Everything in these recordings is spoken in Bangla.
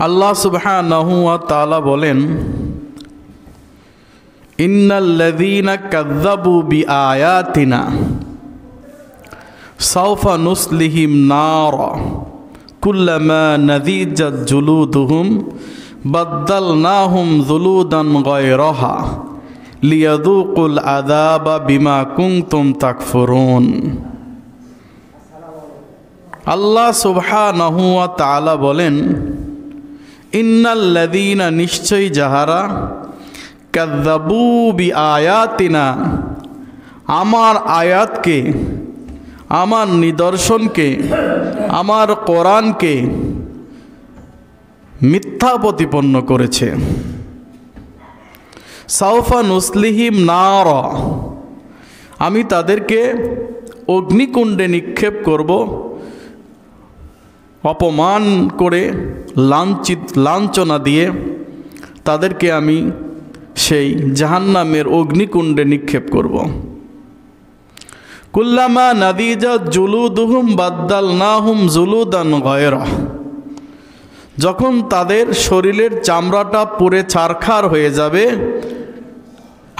আল্লাহ সুবহানাহু ওয়া তাআলা বলেন, ইন্নাল্লাযীনা কাযযাবু বিআয়াতিনা সাওফা নুসলিহিম নারা কুল্লামা নাযিজাত জুলুদুহুম বাদদালনাহুম যুলুদান গায়রাহা লিয়াযুকুল আযাবা বিমা কুনতুম তাকফুরুন। আল্লাহ সুবহানাহু ওয়া তাআলা বলেন, ইন্নাল্লাযীনা নিশ্চয় যাহারা কাযযাবু বিআয়াতিনা আমার আয়াতকে, আমার নিদর্শনকে, আমার কোরআনকে মিথ্যা প্রতিপন্ন করেছে, সাওফা নুসলিহিম নারা আমি তাদেরকে অগ্নিকুণ্ডে নিক্ষেপ করব, অপমান করে লাঞ্ছনা দিয়ে তাদেরকে আমি সেই জাহান্নামের অগ্নিকুণ্ডে নিক্ষেপ করব। কুল্লামা নাদিজাত জুলুদুহুম বাদদালনাহুম জুলুদান গায়রা যখন তাদের শরীরের চামড়াটা পুড়ে ছারখার হয়ে যাবে,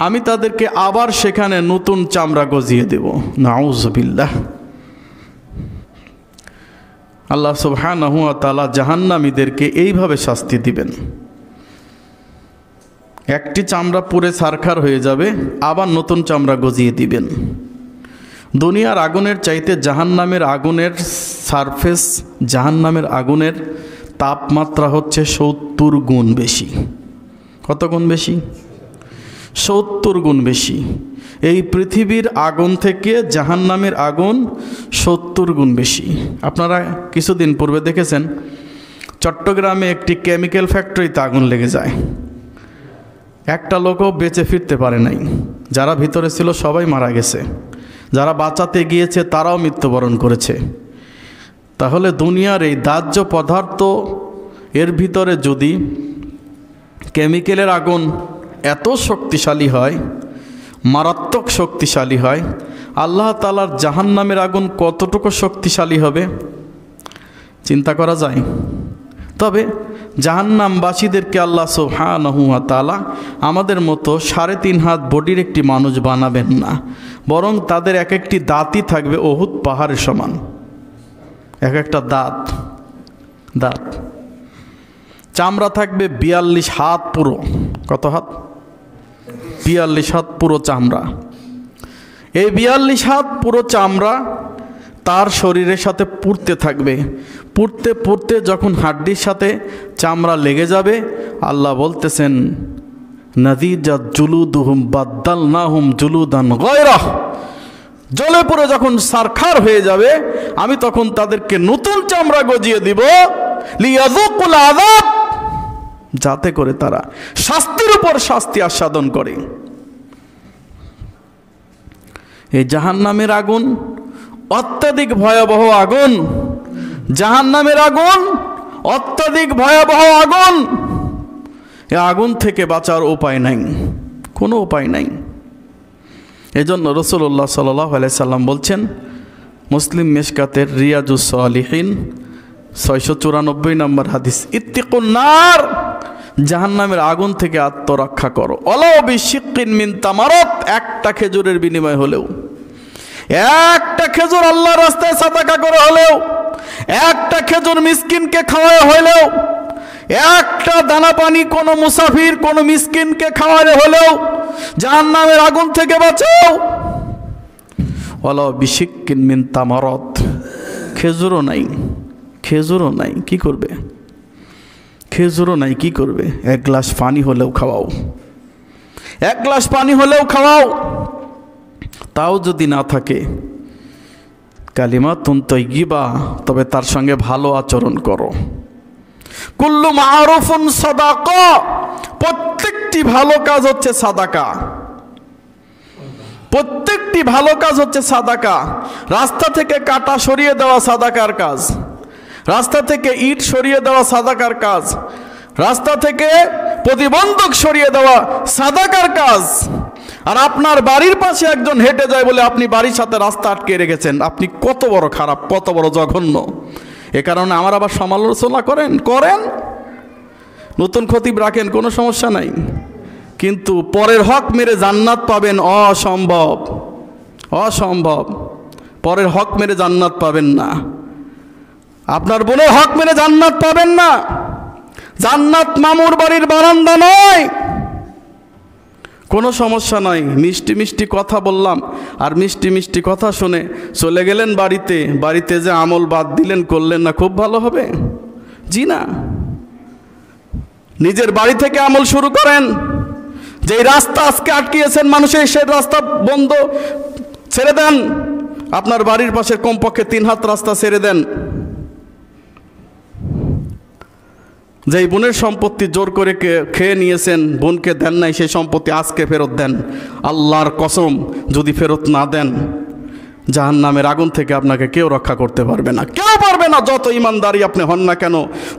আমি তাদেরকে আবার সেখানে নতুন চামড়া গজিয়ে দেব। নাউযুবিল্লাহ। আল্লাহ সুবহানাহু ওয়া তাআলা জাহান্নামীদেরকে এইভাবে শাস্তি দিবেন। একটি চামড়া পুড়ে ছারখার হয়ে যাবে, আবার নতুন চামড়া গজিয়ে দিবেন। দুনিয়ার আগুনের চাইতে জাহান্নামের আগুনের সারফেস, জাহান্নামের আগুনের তাপমাত্রা হচ্ছে 70 গুণ বেশি। কত গুণ বেশি? 70 গুণ বেশি। এই পৃথিবীর আগুন থেকে জাহান্নামের আগুন 70 গুণ বেশি। আপনারা কিছুদিন পূর্বে দেখেছেন চট্টগ্রামে একটি কেমিক্যাল ফ্যাক্টরিতে আগুন লেগে যায়, একটা লোকও বেঁচে ফিরতে পারে নাই। যারা ভিতরে ছিল সবাই মারা গেছে, যারা বাঁচাতে গিয়েছে তারাও মৃত্যুবরণ করেছে। তাহলে দুনিয়ার এই দাহ্য পদার্থ, এর ভিতরে যদি কেমিক্যালের আগুন এত শক্তিশালী হয়, মারাত্মক শক্তিশালী হয়, আল্লাহ তাআলার জাহান্নামের আগুন কতটুকু শক্তিশালী হবে চিন্তা করা যায়? তবে জাহান্নামবাসীদেরকে আল্লাহ সুবহানাহু ওয়া তাআলা আমাদের মতো 3.5 হাত বডির একটি মানুষ বানাবেন না, বরং তাদের এক একটি দাঁতই থাকবে উহুদ পাহাড়ের সমান। এক একটা দাঁত চামড়া থাকবে 42 হাত পুরো। কত হাত? 42 হাত পুরো চামড়া। এই 42 হাত পুরো চামড়া তার শরীরের সাথে পুড়তে থাকবে। পুড়তে পুড়তে যখন হাড্ডির সাথে চামড়া লেগে যাবে, আল্লাহ বলতেছেন নাদিজাত জুলুদুহুম বাদদালনাহুম জুলুদান গায়রা জ্বলে পুড়ে যখন সারখার হয়ে যাবে, আমি তখন তাদেরকে নতুন চামড়া গজিয়ে দিব, লিয়াযুকুল আযাব যাতে করে তারা শাস্তির উপর শাস্তি আস্বাদন করে। এই জাহান্নামের আগুন অত্যাধিক ভয়াবহ আগুন, জাহান্নামের আগুন অত্যাধিক ভয়াবহ আগুন। এই আগুন থেকে বাঁচার উপায় নাই, কোনো উপায় নাই। এজন্য রাসূলুল্লাহ সাল্লাল্লাহু আলাইহি সাল্লাম বলছেন, মুসলিম মিশকাতের রিয়াজুস সালিহিন 694 নম্বর হাদিস, ইত্তিকুন নার জাহান্নামের আগুন থেকে আত্মরক্ষা করো, ওয়ালাউ বিশিক্কিন মিন তামারাত একটা খেজুরের বিনিময় হলেও, একটা খেজুর আল্লাহর রাস্তায় সাদাকা করে হলেও, একটা খেজুর মিসকিনকে খাওয়ায় হলেও, একটা দানা পানি কোনো মুসাফির কোনো মিসকিনকে খাওয়ালে হলেও জাহান্নামের আগুন থেকে বাঁচাও। ওয়ালাউ বিশিক্কিন মিন তামারাত, খেজুরও নাই কি করবে? খেজুরও নাই কি করবে? এক গ্লাস পানি হলেও খাওয়াও, এক গ্লাস পানি হলেও খাওয়াও। তাও যদি না থাকে, কালিমাতুন তাইয়্যিবা, তবে তার সঙ্গে ভালো আচরণ করো। কুল্লু মারুফুন সাদাকা, প্রত্যেকটি ভালো কাজ হচ্ছে সাদাকা, প্রত্যেকটি ভালো কাজ হচ্ছে সাদাকা। রাস্তা থেকে কাটা সরিয়ে দেওয়া সাদাকার কাজ, রাস্তা থেকে ইট সরিয়ে দেওয়া সাদাকার কাজ, রাস্তা থেকে প্রতিবন্ধক সরিয়ে দেওয়া সাদাকার কাজ। আর আপনার বাড়ির পাশে একজন হেঁটে যায় বলে আপনি বাড়ির সাথে রাস্তা আটকে রেখেছেন, আপনি কত বড় খারাপ, কত বড় জঘন্য। এ কারণে আমার আবার সমালোচনা করেন নতুন খতিব রাখেন, কোনো সমস্যা নাই, কিন্তু পরের হক মেরে জান্নাত পাবেন অসম্ভব, অসম্ভব। পরের হক মেরে জান্নাত পাবেন না, আপনার বোনের হক মেরে জান্নাত পাবেন না। জান্নাত মামুর বাড়ির বারান্দা নয়। কোনো সমস্যা নয়, মিষ্টি মিষ্টি কথা বললাম, আর মিষ্টি মিষ্টি কথা শুনে চলে গেলেন বাড়িতে, বাড়িতে যে আমল বাদ দিলেন করলেন না, খুব ভালো হবে? জি না, নিজের বাড়ি থেকে আমল শুরু করেন। যেই রাস্তা আজকে আটকিয়েছেন মানুষের, সেই রাস্তা বন্ধ ছেড়ে দেন। আপনার বাড়ির পাশে কমপক্ষে 3 হাত রাস্তা ছেড়ে দেন। যেই বোনের সম্পত্তি জোর করে খেয়ে নিয়েছেন, বোনকে দেন নাই, সেই সম্পত্তি আজকে ফেরত দেন। আল্লাহর কসম, যদি ফেরত না দেন, জাহান্নামের আগুন থেকে আপনাকে কেউ রক্ষা করতে পারবে না, কেউ পারবে না। যত ইমানদারি আপনি হন না কেন,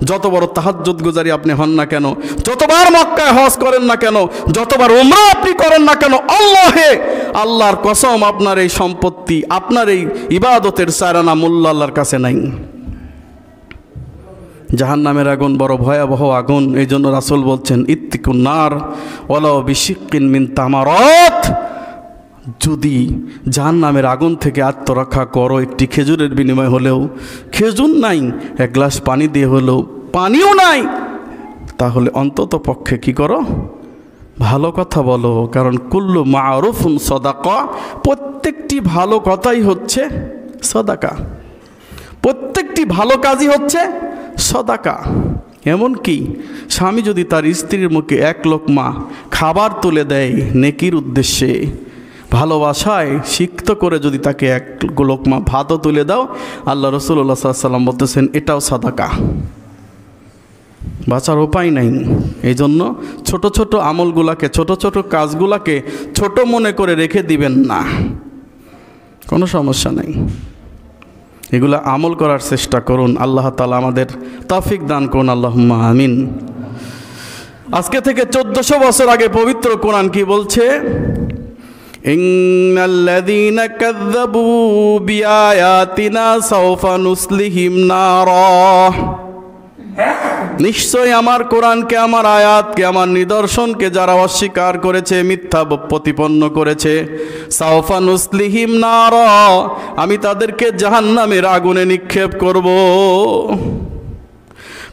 যত বড় তাহাজ্জুদ গুজারি আপনি হন না কেন, যতবার মক্কায় হজ করেন না কেন, যতবার উমরা আপনি করেন না কেন, আল্লাহর কসম, আপনার এই সম্পত্তি, আপনার এই ইবাদতের সায়রানা মূল্য আল্লাহর কাছে নাই। জাহান্নামের আগুন বড় ভয়াবহ আগুন। এই জন্য রাসূল বলছেন, ইত্তিকুন নার ওয়ালাউ বিশিক্কিন মিন তামারাত। যদি জাহান্নামের আগুন থেকে আত্মরক্ষা করো, একটি খেজুরের বিনিময় হলেও, খেজুর নাই, 1 গ্লাস পানি দিয়ে হলেও, পানিও নাই, তাহলে অন্তত পক্ষে কি করো? ভালো কথা বলো। কারণ কুল্লু মারুফুন সাদাকা, প্রত্যেকটি ভালো কথাই হচ্ছে সাদাকা, প্রত্যেকটি ভালো কাজই হচ্ছে সাদাকা। এমনকি স্বামী যদি তার স্ত্রীর মুখে 1 লোকমা খাবার তুলে দেয় নেকির উদ্দেশ্যে, ভালোবাসায় সিক্ত করে যদি তাকে 1 লোকমা ভাতও তুলে দাও, আল্লাহ রাসূলুল্লাহ সাল্লাল্লাহু আলাইহি ওয়াসাল্লাম বলতেছেন এটাও সাদাকা। বাঁচার উপায় নাই। এই জন্য ছোট ছোট আমলগুলাকে, ছোট ছোট কাজগুলাকে ছোট মনে করে রেখে দিবেন না, কোনো সমস্যা নাই। এগুলা আমল করার চেষ্টা করুন। আল্লাহ তাআলা আমাদের তৌফিক দান করুন, আল্লাহুম্মা আমিন। আজকে থেকে 1400 বছর আগে পবিত্র কোরআন কি বলছে? ইন্নাল্লাযীনা কাযযাবু বিআয়াতিনা সাওফা নুসলিহিম নারা। নিশ্চয় আমার কোরআনকে, আমার আয়াতকে, আমার নিদর্শনকে যারা অস্বীকার করেছে, মিথ্যা প্রতিপন্ন করেছে, সাওফা নুসলিহিম নারা, আমি তাদেরকে জাহান্নামের আগুনে নিক্ষেপ করব।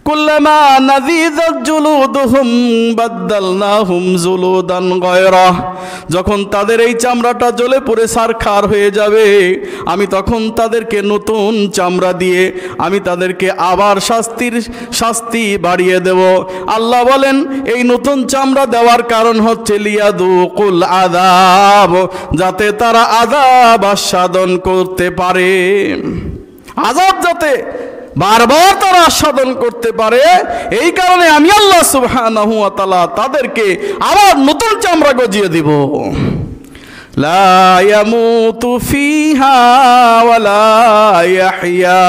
কুল্লামা নাযিযাত জুলুদুহুম বাদদালনাহুম জুলুদান গায়রা। যখন তাদের এই চামড়াটা জ্বলে পুড়ে ছারখার হয়ে যাবে, আমি তখন তাদেরকে নতুন চামড়া দিয়ে আমি তাদেরকে আবার শাস্তি বাড়িয়ে দেব। আল্লাহ বলেন, এই নতুন চামড়া দেওয়ার কারণ হচ্ছে লিয়াদুকুল আযাব, যাতে তারা আযাব আস্বাদন করতে পারে। আযাব যাতে বারবার তারা আস্বাদন করতে পারে, এই কারণে আমি আল্লাহ সুবহানাহু ওয়া তাআলা তাদেরকে আবার নতুন চামড়া গজিয়ে দিব। লা ইয়ামুতু ফিহা ওয়ালা ইয়াহইয়া,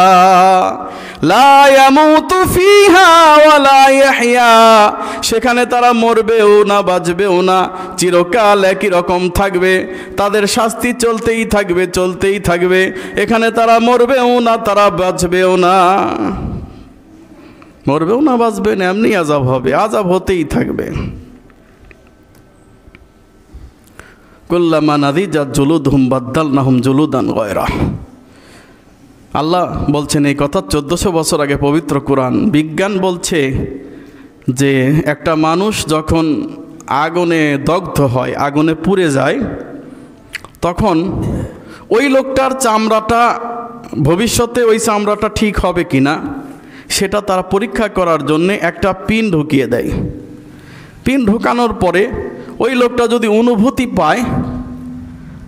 লা ইয়ামুতু ফিহা ওয়ালা ইয়াহইয়া, সেখানে তারা মরবেও না, বাঁচবেও না, চিরকাল একই রকম থাকবে, তাদের শাস্তি চলতেই থাকবে, চলতেই থাকবে। এখানে তারা মরবেও না, তারা বাঁচবেও না, মরবেও না, বাঁচবে না, এমনি আযাব হবে, আযাব হতেই থাকবে। কুল্লামা নাযিজাত জুলুদুহুম বাদদালনাহুম জুলুদান গায়রা। আল্লাহ বলছেন এই কথা 1400 বছর আগে পবিত্র কোরআন। বিজ্ঞান বলছে যে একটা মানুষ যখন আগুনে দগ্ধ হয়, আগুনে পুড়ে যায়, তখন ওই লোকটার চামড়াটা, ভবিষ্যতে ওই চামড়াটা ঠিক হবে কিনা সেটা তারা পরীক্ষা করার জন্যে একটা পিন ঢুকিয়ে দেয়। পিন ঢোকানোর পরে ওই লোকটা যদি অনুভূতি পায়,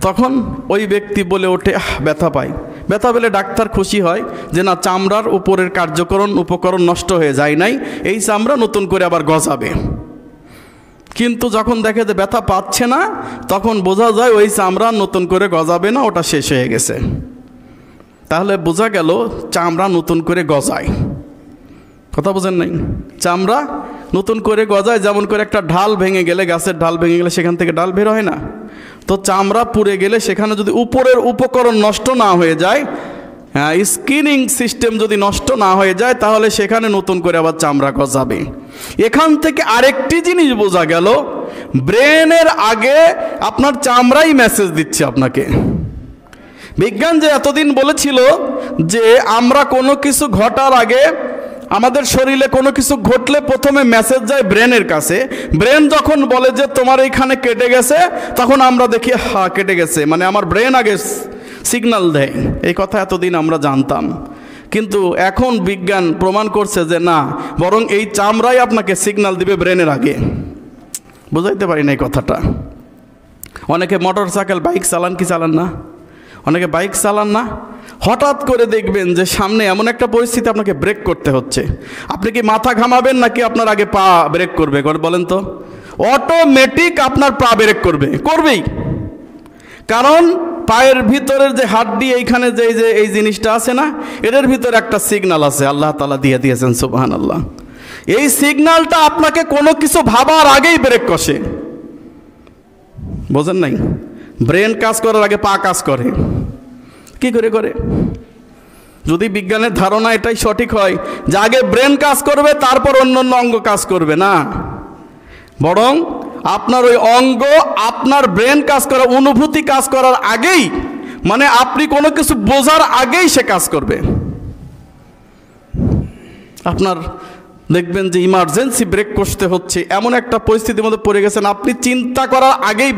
তখন ওই ব্যক্তি বলে ওঠে ব্যথা পায়। ব্যথা পেলে ডাক্তার খুশি হয় যে না, চামড়ার উপরের উপকরণ নষ্ট হয়ে যায় নাই, এই চামড়া নতুন করে আবার গজাবে। কিন্তু যখন দেখে যে ব্যথা পাচ্ছে না, তখন বোঝা যায় ওই চামড়া নতুন করে গজাবে না, ওটা শেষ হয়ে গেছে। তাহলে বোঝা গেল চামড়া নতুন করে গজায়। কথা বোঝেন নাই? চামড়া নতুন করে গজায়, যেমন করে একটা ঢাল ভেঙে গেলে, গাছের ঢাল ভেঙে গেলে সেখান থেকে ডাল বের হয় না? তো চামড়া পুড়ে গেলে সেখানে যদি উপরের উপকরণ নষ্ট না হয়ে যায়, স্কিনিং সিস্টেম যদি নষ্ট না হয়ে যায় তাহলে সেখানে নতুন করে আবার চামড়া গজাবে। এখান থেকে আরেকটি জিনিস বোঝা গেল, ব্রেনের আগে আপনার চামড়াই মেসেজ দিচ্ছে আপনাকে। বিজ্ঞান যে এতদিন বলেছিল যে আমরা কোনো কিছু ঘটার আগে, আমাদের শরীরে কোনো কিছু ঘটলে প্রথমে মেসেজ যায় ব্রেনের কাছে, ব্রেন যখন বলে যে তোমার এইখানে কেটে গেছে, তখন আমরা দেখি হ্যাঁ কেটে গেছে, মানে আমার ব্রেন আগে সিগন্যাল দেয়। এই কথা এতদিন আমরা জানতাম, কিন্তু এখন বিজ্ঞান প্রমাণ করছে যে না, বরং এই চামড়াই আপনাকে সিগন্যাল দিবে ব্রেনের আগে। বুঝাইতে পারি না এই কথাটা। অনেকে মোটর সাইকেল বাইক চালান, কি চালান না? অনেকে বাইক চালান না, হঠাৎ করে দেখবেন যে সামনে এমন একটা পরিস্থিতি আপনাকে ব্রেক করতে হচ্ছে, আপনি কি মাথা ঘামাবেন নাকি আপনার আগে পা ব্রেক করবে? বলেন তো। অটোমেটিক আপনার পা ব্রেক করবেই, কারণ পায়ের ভিতরের যে হাড্ডি, এইখানে যে এই জিনিসটা আছে না, এটার ভিতরে একটা সিগন্যাল আছে, আল্লাহ তাআলা দিয়ে দিয়েছেন, সুবহানাল্লাহ। এই সিগন্যালটা আপনাকে কোনো কিছু ভাবার আগেই ব্রেক কষে। বোঝেন নাই? ব্রেন কাজ করার আগে পা কাজ করে। কি করে? যদি বিজ্ঞানের ধারণা এটাই সঠিক হয় যে আগে ব্রেন কাজ করবে তারপর অন্যান্য অঙ্গ কাজ করবে, না, বরং আপনার ওই অঙ্গ আপনার ব্রেন কাজ করা, অনুভূতি কাজ করার আগেই, মানে আপনি কোনো কিছু বোঝার আগেই সে কাজ করবে। আপনার দেখবেন যে ইমার্জেন্সি ব্রেক কষতে হচ্ছে, এমন একটা পরিস্থিতির মধ্যে পড়ে গেছেন, আপনি চিন্তা করার আগেই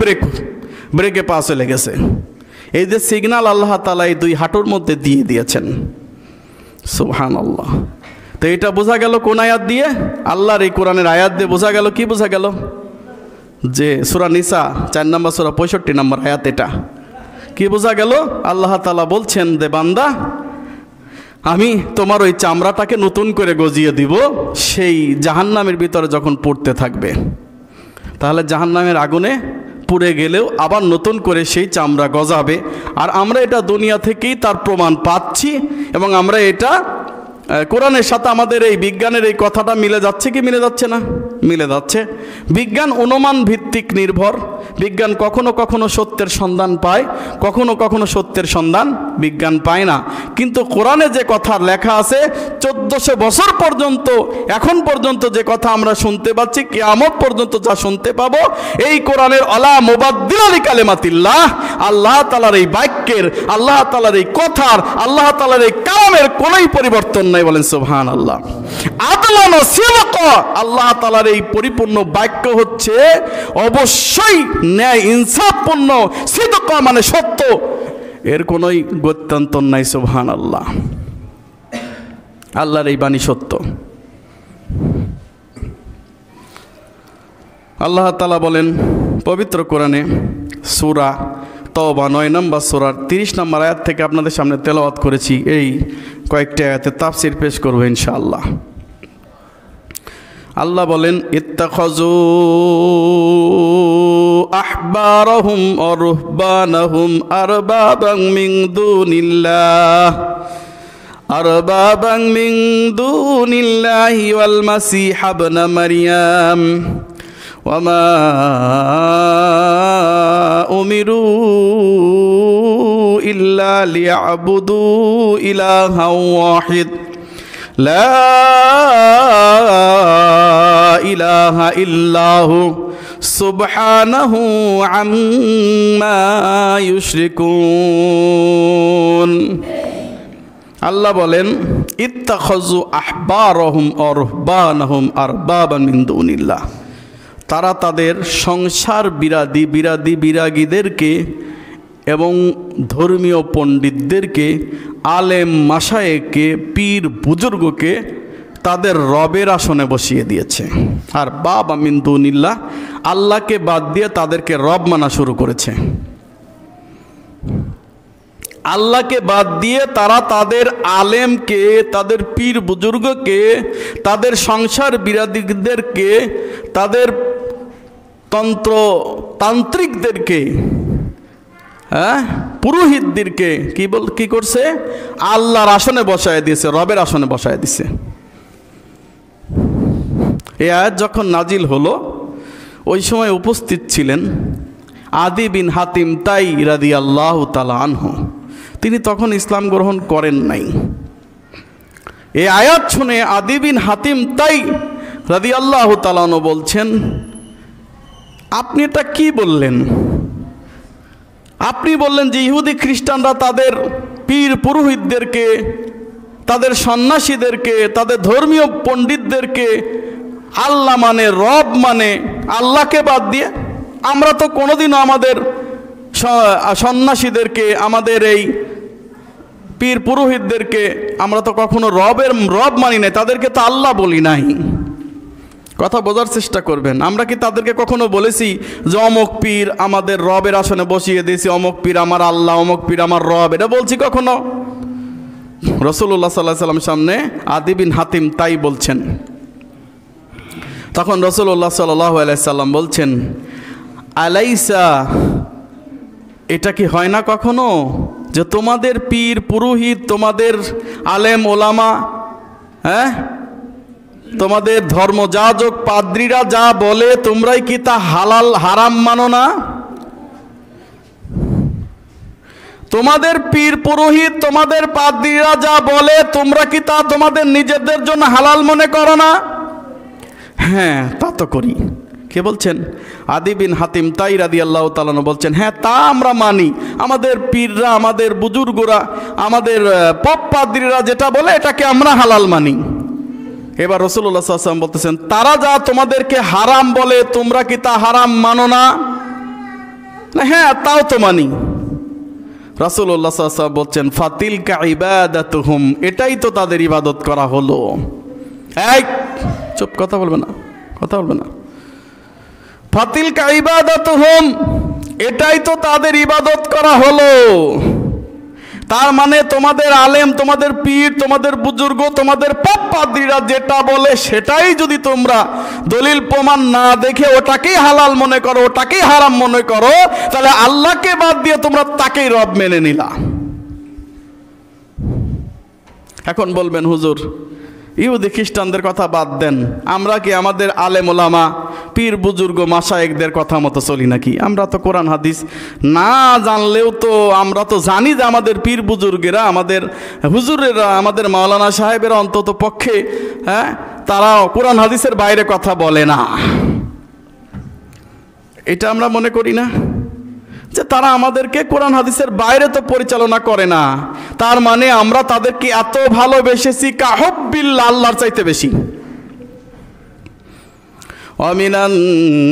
ব্রেকে পা চলে গেছে। এই যে সিগন্যাল আল্লাহ তাআলা এই দুই হাঁটুর মধ্যে দিয়ে দিয়েছেন, সুবহানাল্লাহ। তো এটা বোঝা গেল কোন আয়াত দিয়ে? আল্লাহর এই কোরআনের আয়াত দিয়ে বোঝা গেল। কি বোঝা গেল? যে সূরা নিসা 4 নম্বর সূরা 65 নম্বর আয়াত। এটা কি বোঝা গেল? আল্লাহ তাআলা বলছেন যে বান্দা, আমি তোমার ওই চামড়াটাকে নতুন করে গজিয়ে দিব সেই জাহান্নামের ভিতরে যখন পড়তে থাকবে। তাহলে জাহান্নামের আগুনে পুড়ে গেলেও আবার নতুন করে সেই চামড়া গজাবে। আর আমরা এটা দুনিয়া থেকেই তার প্রমাণ পাচ্ছি, এবং আমরা এটা কোরআনের সাথে আমাদের এই বিজ্ঞানের এই কথাটা মিলে যাচ্ছে কি মিলে যাচ্ছে না? মিলে যাচ্ছে। বিজ্ঞান অনুমান ভিত্তিক নির্ভর। বিজ্ঞান কখনো কখনো সত্যের সন্ধান পায়, কখনো কখনো সত্যের সন্ধান বিজ্ঞান পায় না। কিন্তু কোরআনে যে কথা লেখা আছে 1400 বছর পর্যন্ত, এখন পর্যন্ত যে কথা আমরা শুনতে পাচ্ছি, কিয়ামত পর্যন্ত যা শুনতে পাবো, এই কোরআনের আলা মুবাদ্দিলা লিকালিমাতিল্লাহ, আল্লাহ তাআলার এই বাক্যের, আল্লাহ তাআলার এই কথার, আল্লাহ তাআলার এই কালামের কোনোই পরিবর্তন নাই। বলেন সুবহানাল্লাহ। আদলান ওয়া সিদকা, আল্লাহ তাআলার এই পরিপূর্ণ বাক্য হচ্ছে অবশ্যই ন্যায় ইনসাফপূর্ণ। সিদকা মানে সত্য, এর কোনোই গত্যন্তর নাই। সুবহানাল্লাহ। আল্লাহর এই বাণী সত্য। আল্লাহ তাআলা বলেন পবিত্র কোরআনে, সূরা তওবা 9 নম্বর সূরার 30 নম্বর আয়াত থেকে আপনাদের সামনে তেলাওয়াত করেছি। এই কয়েকটি আয়াতে তাফসীর পেশ করব ইনশাআল্লাহ। আল্লাহ বলেন, ইত্তাখাযু আহবারহুম ওয়া রুহবানাহুম আরবাবান মিন দুনিল্লাহি ওয়াল মাসীহ ইবনে মারইয়াম ওয়া মা উমিরু ইল্লা লিয়াবুদু ইলাহান ওয়াহিদ লা ইলাহা ইল্লাহু সুবহানাহু আম্মা ইউশরিকুন। আল্লাহ বলেন, ইত্তাখাযু আহবারহুম ওয়া রুহবানাহুম আরবাবান মিন দুনিল্লাহ, তারা তাদের সংসার বিরাগীদেরকে এবং ধর্মীয় পণ্ডিতদেরকে, আলেম মাশায়েখকে, পীর বুজুর্গকে তাদের রবের আসনে বসিয়ে দিয়েছে। আর বাবা মিন দুনিল্লাহ, আল্লাহকে বাদ দিয়ে তাদেরকে রব মানা শুরু করেছে। আল্লাহকে বাদ দিয়ে তারা তাদের আলেমকে, তাদের পীর বুজুর্গকে, তাদের সংসার বিরাদীদেরকে, তাদের তান্ত্রিকদেরকে, পুরোহিতদেরকে কি করছে? আল্লাহর আসনে বসায় দিয়েছে, রবের আসনে বসায় দিয়েছে। এই আয়াত যখন নাজিল হলো, ওই সময় উপস্থিত ছিলেন আদি বিন হাতিম তাই রাদিয়াল্লাহু তাআলা আনহু। তিনি তখন ইসলাম গ্রহণ করেন নাই। এই আয়াত শুনে আদি বিন হাতিম তাই রাদিয়াল্লাহু তাআলা আনহু বলছেন, আপনি এটা কি বললেন? আপনি বললেন যে ইহুদি খ্রিস্টানরা তাদের পীর পুরোহিতদেরকে, তাদের সন্ন্যাসীদেরকে, তাদের ধর্মীয় পণ্ডিতদেরকে আল্লাহ মানে, রব মানে, আল্লাহকে বাদ দিয়ে। আমরা তো কোনোদিনও আমাদের সন্ন্যাসীদেরকে, আমাদের এই পীর পুরোহিতদেরকে আমরা তো কখনো রব মানি নাই, তাদেরকে তো আল্লাহ বলি নাই। কথা বোঝার চেষ্টা করবেন। আমরা কি তাদেরকে কখনো বলেছি যে অমুক পীর আমাদের রবের আসনে বসিয়ে দিয়েছি, অমুক পীর আমার আল্লাহ, অমুক পীর আমার রব? এটা বলছি কখনো? রাসূলুল্লাহ সাল্লাল্লাহু আলাইহি ওয়াসাল্লামের সামনে আদি বিন হাতিম তাই বলছেন। তখন রাসূলুল্লাহ সাল্লাল্লাহু আলাইহি ওয়াসাল্লাম বলছেন, আলাইসা, এটা কি হয় না কখনো যে তোমাদের পীর পুরোহিত, তোমাদের আলেম ওলামা, হ্যাঁ, তোমাদের ধর্মযাজক পাদ্রীরা যা বলে তোমরাই কি তা হালাল হারাম মানো না? তোমাদের পীর পুরোহিত, তোমাদের পাদ্রীরা যা বলে তোমরা কি তা তোমাদের নিজেদের জন্য হালাল মনে করো না? হ্যাঁ, তা তো করি। কে বলছেন? আদি বিন হাতিম তাই রাদিয়াল্লাহু তাআলা আনহু বলছেন, হ্যাঁ তা আমরা মানি। আমাদের পীররা, আমাদের বুজুর্গরা, আমাদের পপ পাদ্রীরা যেটা বলে এটাকে আমরা হালাল মানি। এবার রাসূলুল্লাহ সাল্লাল্লাহু আলাইহি ওয়াসাল্লাম বলতেছেন, তারা যা তোমাদেরকে হারাম বলে তোমরা কি তা হারাম মানো না? হ্যাঁ, তাও তো মানি। রাসূলুল্লাহ সাল্লাল্লাহু আলাইহি ওয়াসাল্লাম বলছেন, ফাতিলকা ইবাদাতুহুম, এটাই তো তাদের ইবাদত করা হলো। এই চুপ, কথা বলবে না, কথা বলবে না। ফাতিলকা ইবাদাতুহুম, এটাই তো তাদের ইবাদত করা হলো। তার মানে তোমাদের আলেম, তোমাদের পীর, তোমাদের বুজুর্গ, তোমাদের পপ পাদ্রীরা যেটা বলে সেটাই যদি তোমরা দলিল প্রমাণ না দেখে ওটাকেই হালাল মনে করো, ওটাকেই হারাম মনে করো, তাহলে আল্লাহকে বাদ দিয়ে তোমরা তাকেই রব মেনে নিলা। এখন বলবেন, হুজুর ইহুদি খ্রিস্টানদের কথা বাদ দেন, আমরা কি আমাদের আলেম ওলামা, পীর বুজুর্গ, মাশায়েখদের কথা মতো চলি নাকি? আমরা তো কোরআন হাদিস না জানলেও তো আমরা তো জানি যে আমাদের পীর বুজুর্গেরা, আমাদের হুজুরেরা, আমাদের মাওলানা সাহেবেরা অন্তত পক্ষে, হ্যাঁ, তারা কোরআন হাদিসের বাইরে কথা বলে না। এটা আমরা মনে করি না যে তারা আমাদেরকে কোরআন হাদিসের বাইরে তো পরিচালনা করে না, তার মানে আমরা তাদেরকে এত ভালোবেসেছি কাহুব্বিল্লাহ, আল্লাহর চাইতে বেশি। ওয়ামিনান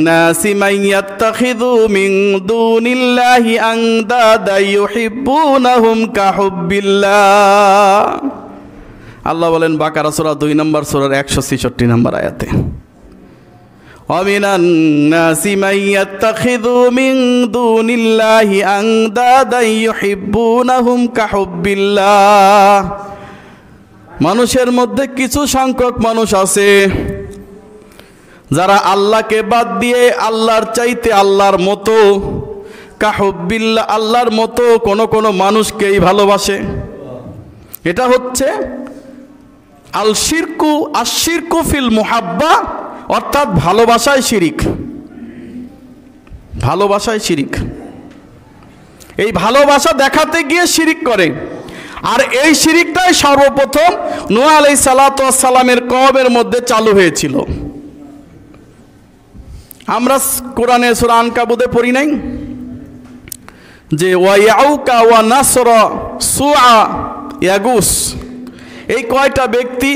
নাসি মান ইয়াত্তাখিযু মিন দুনিল্লাহি আনদাদা ইউহিব্বুনাহুম কাহুব্বিল্লাহ। আল্লাহ বলেন বাকারা সূরা 2 নম্বর সূরার 166 নম্বর আয়াতে, ওয়ামিনান নাসি মান ইয়াত্তাখিযু মিন দুনিল্লাহি আনদাদা ইউহিব্বুনাহুম কাহুব্বিল্লাহ। মানুষের মধ্যে কিছু সংখ্যক মানুষ আছে যারা আল্লাহকে বাদ দিয়ে আল্লাহর চাইতে আল্লাহর মতো, কাহুব্বিল্লাহ, আল্লাহর মতো কোন মানুষকেই ভালোবাসে। এটা হচ্ছে আশিরকু ফিল মুহাব্বা, অর্থাৎ ভালোবাসায় শিরিক। ভালোবাসায় শিরিক, এই ভালোবাসা দেখাতে গিয়ে শিরিক করে। আর এই শিরিকটাই সর্বপ্রথম নূহ আলাইহিস সালাতু ওয়াস সালামের কওমের মধ্যে চালু হয়েছিল। আমরা কোরআনে সূরা আনকাবুতে পড়ি নাই যে ওয়া ইয়াউকা ওয়া নাসরা সুআ ইয়াগুস, এই কয়টা ব্যক্তি,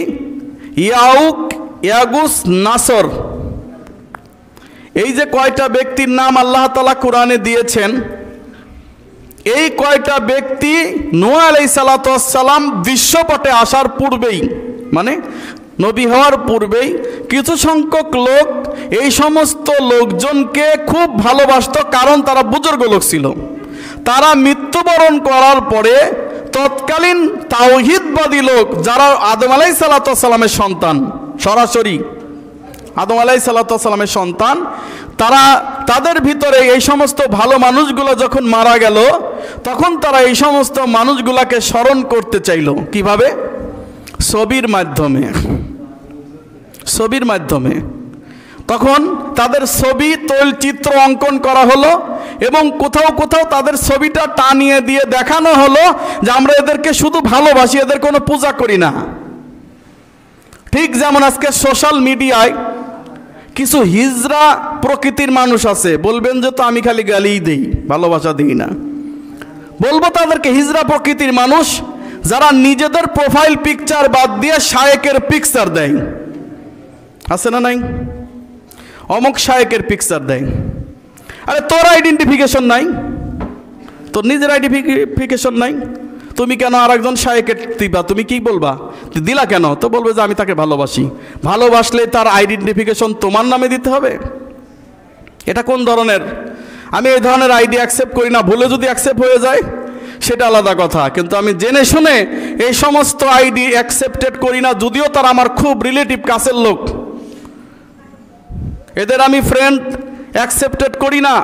ইয়াউক, ইয়াগুস, নাসর, এই যে কয়টা ব্যক্তির নাম আল্লাহ তাআলা কোরআনে দিয়েছেন, এই কয়টা ব্যক্তি নূহ আলাইহিস সালাতু ওয়াস সালাম দৃশ্যপটে আসার পূর্বেই, মানে নবী হওয়ার পূর্বেই কিছু সংখ্যক লোক এই সমস্ত লোকজনকে খুব ভালোবাসত, কারণ তারা বুজুর্গ লোক ছিল। তারা মৃত্যুবরণ করার পরে তৎকালীন তাওহীদবাদী লোক যারা আদম আলাইহিস সালাতু ওয়াস সালামের সন্তান, সরাসরি আদম আলাইহিস সালাতু ওয়াস সালামের সন্তান, তাদের ভিতরে এই সমস্ত ভালো মানুষগুলো যখন মারা গেল, তখন তারা এই সমস্ত মানুষগুলোকে স্মরণ করতে চাইল। কিভাবে? ছবির মাধ্যমে। ছবির মাধ্যমে তখন তাদের ছবি, তৈলচিত্র অঙ্কন করা হলো এবং কোথাও কোথাও তাদের ছবিটা টানিয়ে দিয়ে দেখানো হলো যে আমরা এদেরকে শুধু ভালোবাসি, এদের কোনো পূজা করি না। ঠিক যেমন আজকে সোশ্যাল মিডিয়ায় কিছু হিজড়া প্রকৃতির মানুষ আছে, বলবেন যে তো আমি খালি গালিই দিই, ভালোবাসা দিই না। বলবো তাদেরকে হিজড়া প্রকৃতির মানুষ যারা নিজেদের প্রোফাইল পিকচার বাদ দিয়ে শায়েকের পিকচার দেয়, আছে না নাই? অমুক শায়েকের পিকচার দেয়। আরে তোর আইডেন্টিফিকেশন নাই, তোর নিজের আইডেন্টিফিকেশন নাই, তুমি কেন আর একজন শায়েকের দিবা? তুমি কি বলবা দিলা কেন? তো বলবে যে আমি তাকে ভালোবাসি। ভালোবাসলে তার আইডেন্টিফিকেশন তোমার নামে দিতে হবে? এটা কোন ধরনের? আমি এই ধরনের আইডি অ্যাকসেপ্ট করি না। ভুলে যদি অ্যাকসেপ্ট হয়ে যায় সেটা আলাদা কথা, কিন্তু আমি জেনে শুনে এই সমস্ত আইডি অ্যাকসেপ্টেড করি না, যদিও তারা আমার খুব রিলেটিভ কাছের লোক। এদের আমি ফ্রেন্ড অ্যাকসেপ্টেড করি না,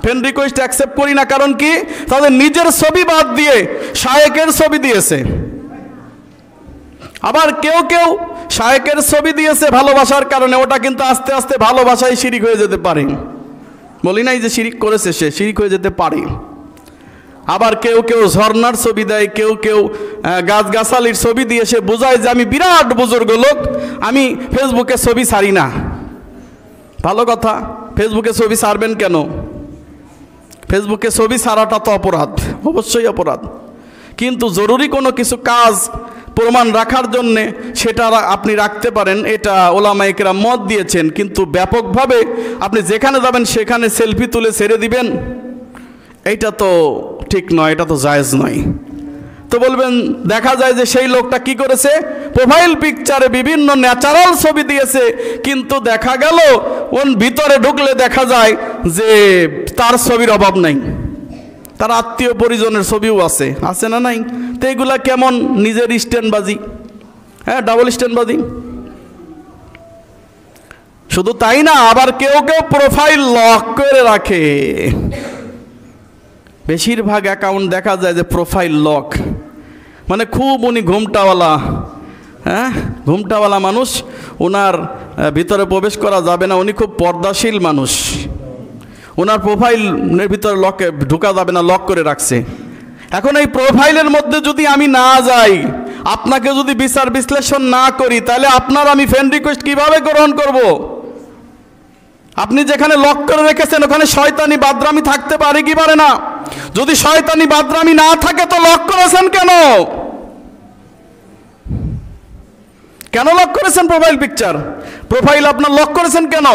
ফ্রেন্ড রিকোয়েস্ট অ্যাকসেপ্ট করি না। কারণ কি? তাদের নিজের ছবি বাদ দিয়ে শায়েকের ছবি দিয়েছে। আবার কেউ কেউ শায়েকের ছবি দিয়েছে ভালোবাসার কারণে, ওটা কিন্তু আস্তে আস্তে ভালোবাসায় শিরিক হয়ে যেতে পারে। বলি নাই যে শিরিক করেছে, সে শিরিক হয়ে যেতে পারে। আবার কেউ কেউ ঝর্ণার ছবি দেয়, কেউ কেউ গাছগাছালির ছবি দিয়ে সে বোঝায় যে আমি বিরাট বুজুর্গ লোক, আমি ফেসবুকে ছবি ছাড়ি না। ভালো কথা, ফেসবুকে ছবি ছাড়বেন কেন? ফেসবুকে ছবি ছাড়াটা তো অপরাধ, অবশ্যই অপরাধ। কিন্তু জরুরি কোনো কিছু কাজ প্রমাণ রাখার জন্যে সেটা আপনি রাখতে পারেন, এটা ওলামায়ে কেরাম মত দিয়েছেন। কিন্তু ব্যাপকভাবে আপনি যেখানে যাবেন সেখানে সেলফি তুলে ছেড়ে দিবেন, এইটা তো ঠিক নয়, এটা তো জায়েজ নয়। তো বলবেন দেখা যায় যে সেই লোকটা কি করেছে, প্রোফাইল পিকচারে বিভিন্ন ন্যাচারাল ছবি দিয়েছে, কিন্তু দেখা গেল ওর ভিতরে ঢুকলে দেখা যায় যে তার ছবির অভাব নাই, তার আত্মীয় পরিজনের ছবিও আছে, আছে না নাই? তো এইগুলা কেমন নিজের স্ট্যান্ডবাজি? হ্যাঁ, ডাবল স্ট্যান্ডবাজি। শুধু তাই না, আবার কেউ কেউ প্রোফাইল লক করে রাখে। বেশিরভাগ অ্যাকাউন্ট দেখা যায় যে প্রোফাইল লক, মানে খুব উনি ঘুমটাওয়ালা, হ্যাঁ ঘুমটাওয়ালা মানুষ, ওনার ভিতরে প্রবেশ করা যাবে না, উনি খুব পর্দাশীল মানুষ, ওনার প্রোফাইলের ভিতরে লকে ঢোকা যাবে না, লক করে রাখছে। এখন এই প্রোফাইলের মধ্যে যদি আমি না যাই, আপনাকে যদি বিচার বিশ্লেষণ না করি, তাহলে আপনার আমি ফ্রেন্ড রিকোয়েস্ট কিভাবে গ্রহণ করব? আপনি যেখানে লক করে রেখেছেন ওখানে শয়তানি বাদরামি থাকতে পারে কি পারে না? যদি শয়তানি বাদরামি না থাকে তো লক করেছেন কেন? কেন লক করেছেন প্রোফাইল পিকচার? প্রোফাইল আপনার লক করেছেন কেন?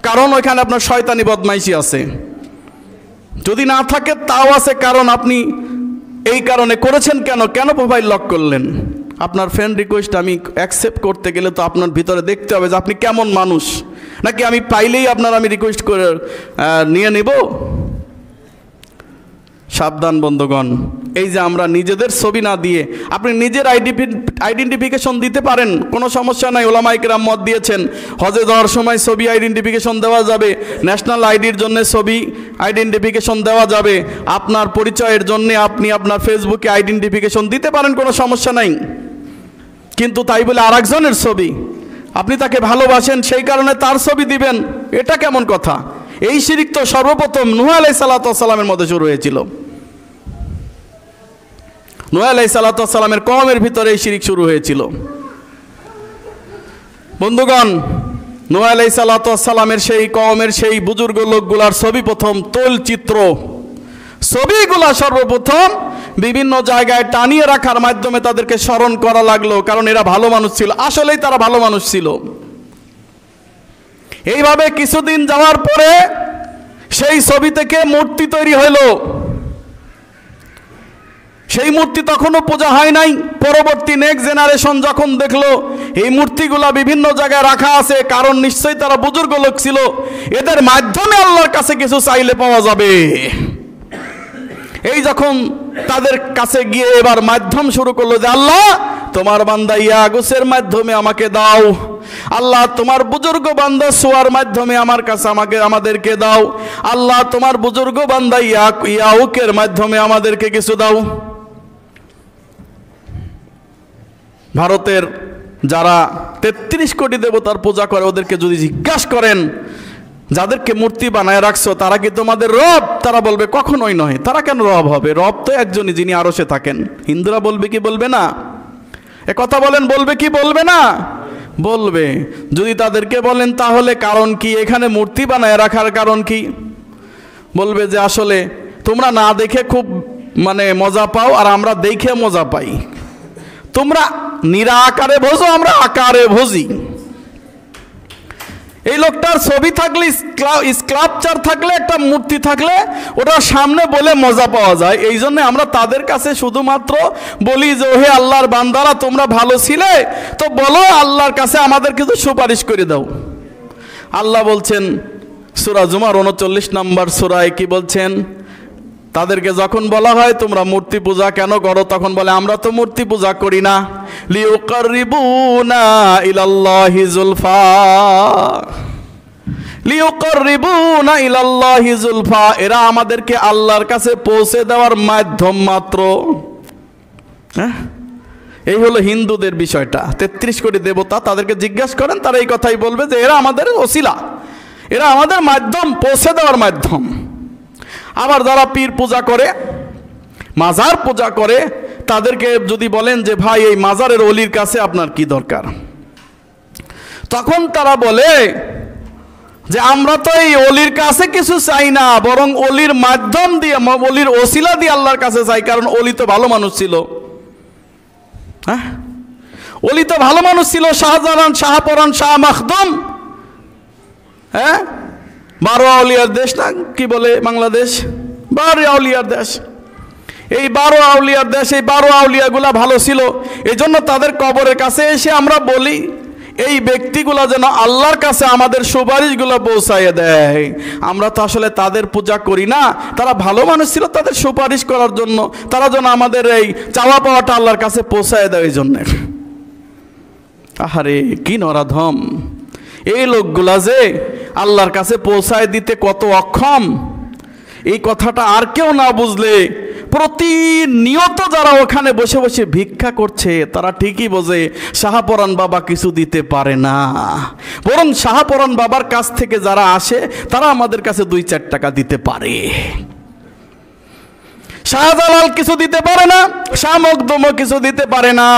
কারণ ওইখানে আপনার শয়তানি বদমাইশি আছে। যদি না থাকে তাও আছে কারণ, আপনি এই কারণে করেছেন কেন? কেন প্রোফাইল লক করলেন? আপনার ফ্রেন্ড রিকোয়েস্ট আমি অ্যাকসেপ্ট করতে গেলে তো আপনার ভিতরে দেখতে হবে যে আপনি কেমন মানুষ, নাকি আমি পাইলেই আপনার আমি রিকোয়েস্ট করে নিয়ে নেব? সাবধান বন্ধুগণ, এই যে আমরা নিজেদের ছবি না দিয়ে, আপনি নিজের আইডেন্টিফিকেশন দিতে পারেন, কোনো সমস্যা নাই। ওলামায়ে কেরাম মত দিয়েছেন হজে যাওয়ার সময় ছবি আইডেন্টিফিকেশন দেওয়া যাবে, ন্যাশনাল আইডির জন্য ছবি আইডেন্টিফিকেশন দেওয়া যাবে, আপনার পরিচয়ের জন্য আপনি আপনার ফেসবুকে আইডেন্টিফিকেশন দিতে পারেন, কোনো সমস্যা নাই। কিন্তু তাই বলে আরেকজনের ছবি, আপনি তাকে ভালোবাসেন সেই কারণে তার ছবি দিবেন, এটা কেমন কথা? এই শিরিক তো সর্বপ্রথম নূহ আলাইহিস সালাতু ওয়াস সালামের মধ্যে শুরু হয়েছিল। নূহ আলাইহিস সালাতু ওয়াস সালামের কওমের ভিতরে এই শিরিক শুরু হয়েছিল। বন্ধুগণ, নূহ আলাইহিস সালাতু ওয়াস সালামের সেই কওমের সেই বুজুর্গ লোকগুলার ছবি প্রথম তৈলচিত্র, ছবিগুলা সর্বপ্রথম বিভিন্ন জায়গায় টানিয়ে রাখার মাধ্যমে তাদেরকে স্মরণ করা লাগলো, কারণ এরা ভালো মানুষ ছিল, আসলেই তারা ভালো মানুষ ছিল। এইভাবে কিছুদিন যাওয়ার পরে সেই ছবি থেকে মূর্তি তৈরি হইল। সেই মূর্তি তখনও পূজা হয় নাই। পরবর্তী নেক্সট জেনারেশন যখন দেখলো এই মূর্তিগুলা বিভিন্ন জায়গায় রাখা আছে, কারণ নিশ্চয়ই তারা বুজুর্গ লোক ছিল, এদের মাধ্যমে আল্লাহর কাছে কিছু চাইলে পাওয়া যাবে। এই যখন তাদের কাছে গিয়ে এবার মাধ্যম শুরু করলো যে আল্লাহ তোমার বান্দা ইয়াগুসের মাধ্যমে আমাকে দাও, আল্লাহ তোমার বুজুর্গ বান্দা সোয়ার মাধ্যমে আমার কাছে আমাদেরকে দাও, আল্লাহ তোমার বুজুর্গ বান্দা ইয়াউকের মাধ্যমে আমাদেরকে কিছু দাও। ভারতের যারা 33 কোটি দেবতার পূজা করে ওদেরকে যদি জিজ্ঞাসা করেন যাদেরকে মূর্তি বানায় রাখছো তারা কি তোমাদের রব? তারা বলবে কখনোই নয়। তারা কেন রব হবে? রব তো একজনই, যিনি আরশে থাকেন। হিন্দুরা বলবে কি বলবে না? এ কথা বলেন, বলবে কি বলবে না? বলবে। যদি তাদেরকে বলেন তাহলে কারণ কি, এখানে মূর্তি বানায় রাখার কারণ কি? বলবে যে আসলে তোমরা না দেখে খুব মজা পাও, আর আমরা দেখে মজা পাই। তোমরা নিরাকারে ভোজো, আমরা আকারে ভোজি। এই লোকটার ছবি থাকলে, স্ক্লাপচার থাকলে, একটা মূর্তি থাকলে ওটার সামনে বলে মজা পাওয়া যায়। এই জন্য আমরা তাদের কাছে শুধুমাত্র বলি যে ওহে আল্লাহর বান্দারা, তোমরা ভালো ছিলে তো বলো আল্লাহর কাছে আমাদের কিছু সুপারিশ করে দাও। আল্লাহ বলছেন সূরা জুমার 39 নম্বর সূরায় কি বলছেন? তাদেরকে যখন বলা হয় তোমরা মূর্তি পূজা কেন করো, তখন বলে আমরা তো মূর্তি পূজা করি না, লিউকাররিবুনা ইলাল্লাহি যুলফা, লিউকাররিবুনা ইলাল্লাহি যুলফা, এরা আমাদেরকে আল্লাহর কাছে পৌঁছে দেওয়ার মাধ্যম মাত্র। হ্যাঁ, এই হলো হিন্দুদের বিষয়টা। 33 কোটি দেবতা, তাদেরকে জিজ্ঞেস করেন, তারা এই কথাই বলবে যে এরা আমাদের ওসিলা, এরা আমাদের মাধ্যম, পৌঁছে দেওয়ার মাধ্যম। আবার যারা পীর পূজা করে, মাজার পূজা করে, তাদেরকে যদি বলেন যে ভাই এই মাজারের অলির কাছে আপনার কি দরকার, তখন তারা বলে যে আমরা তো এই অলির কাছে কিছু চাই না, বরং অলির মাধ্যম দিয়ে, অলির ওসিলা দিয়ে আল্লাহর কাছে চাই। কারণ অলি তো ভালো মানুষ ছিল। হ্যাঁ, অলি তো ভালো মানুষ ছিল। শাহজালাল, শাহপরান, শাহ মাখদুম, হ্যাঁ, 12 আউলিয়ার দেশ না কি বলে বাংলাদেশ? 12 আউলিয়ার দেশ। এই 12 আউলিয়ার দেশ, এই 12 আউলিয়াগুলা ভালো ছিল। এই জন্য তাদের কবরের কাছে এসে আমরা বলি এই ব্যক্তিগুলা যেন আল্লাহর কাছে আমাদের সুপারিশগুলো পৌঁছাইয়ে দেয়। আমরা তো আসলে তাদের পূজা করি না, তারা ভালো মানুষ ছিল, তাদের সুপারিশ করার জন্য, তারা যেন আমাদের এই চাওয়া পাওয়াটা আল্লাহর কাছে পৌঁছাইয়ে দেয়। এই জন্যে আহারে কি নরাধম এই লোকগুলা, যে আল্লাহর কাছে পৌঁছায় দিতে কত অক্ষম, এই কথাটা আর কেউ না বুঝলে প্রতিনিয়ত যারা ওখানে বসে বসে ভিক্ষা করছে তারা ঠিকই বোঝে শাহপরান বাবা কিছু দিতে পারে না, বরং শাহপরান বাবার কাছ থেকে যারা আসে তারা আমাদের কাছে 2-4 টাকা দিতে পারে। শাহজালাল কিছু দিতে পারে না, শাহ মখদুমও কিছু দিতে পারে না,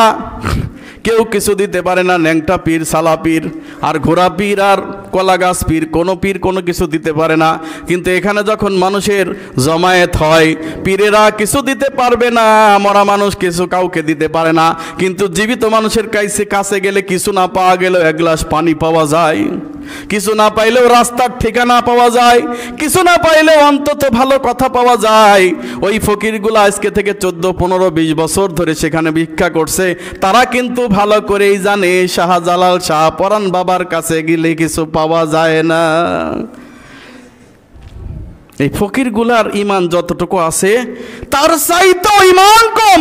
কেউ কিছু দিতে পারে না। ন্যাংটা পীর, সালা পীর, আর ঘোড়া পীর, আর কলাগাছ পীর, কোনো পীর কোনো কিছু দিতে পারে না। কিন্তু এখানে যখন মানুষের জমায়েত হয়, পীরেরা কিছু দিতে পারবে না, মরা মানুষ কিছু কাউকে দিতে পারে না। কিন্তু জীবিত মানুষের কাছে গেলে কিছু না পাওয়া গেলেও 1 গ্লাস পানি পাওয়া যায়, কিছু না পাইলেও রাস্তার ঠিকানা পাওয়া যায়, কিছু না পাইলেও অন্তত ভালো কথা পাওয়া যায়। ওই ফকিরগুলো আজকে থেকে 14, 15, 20 বছর ধরে সেখানে ভিক্ষা করছে। তারা কিন্তু ভালো করেই জানে শাহজালাল, শাহপরান বাবার কাছে গেলে কিছু পাওয়া যায় না। এই ফকিরগুলার ঈমান যতটুকু আছে তার চাইতেও ঈমান কম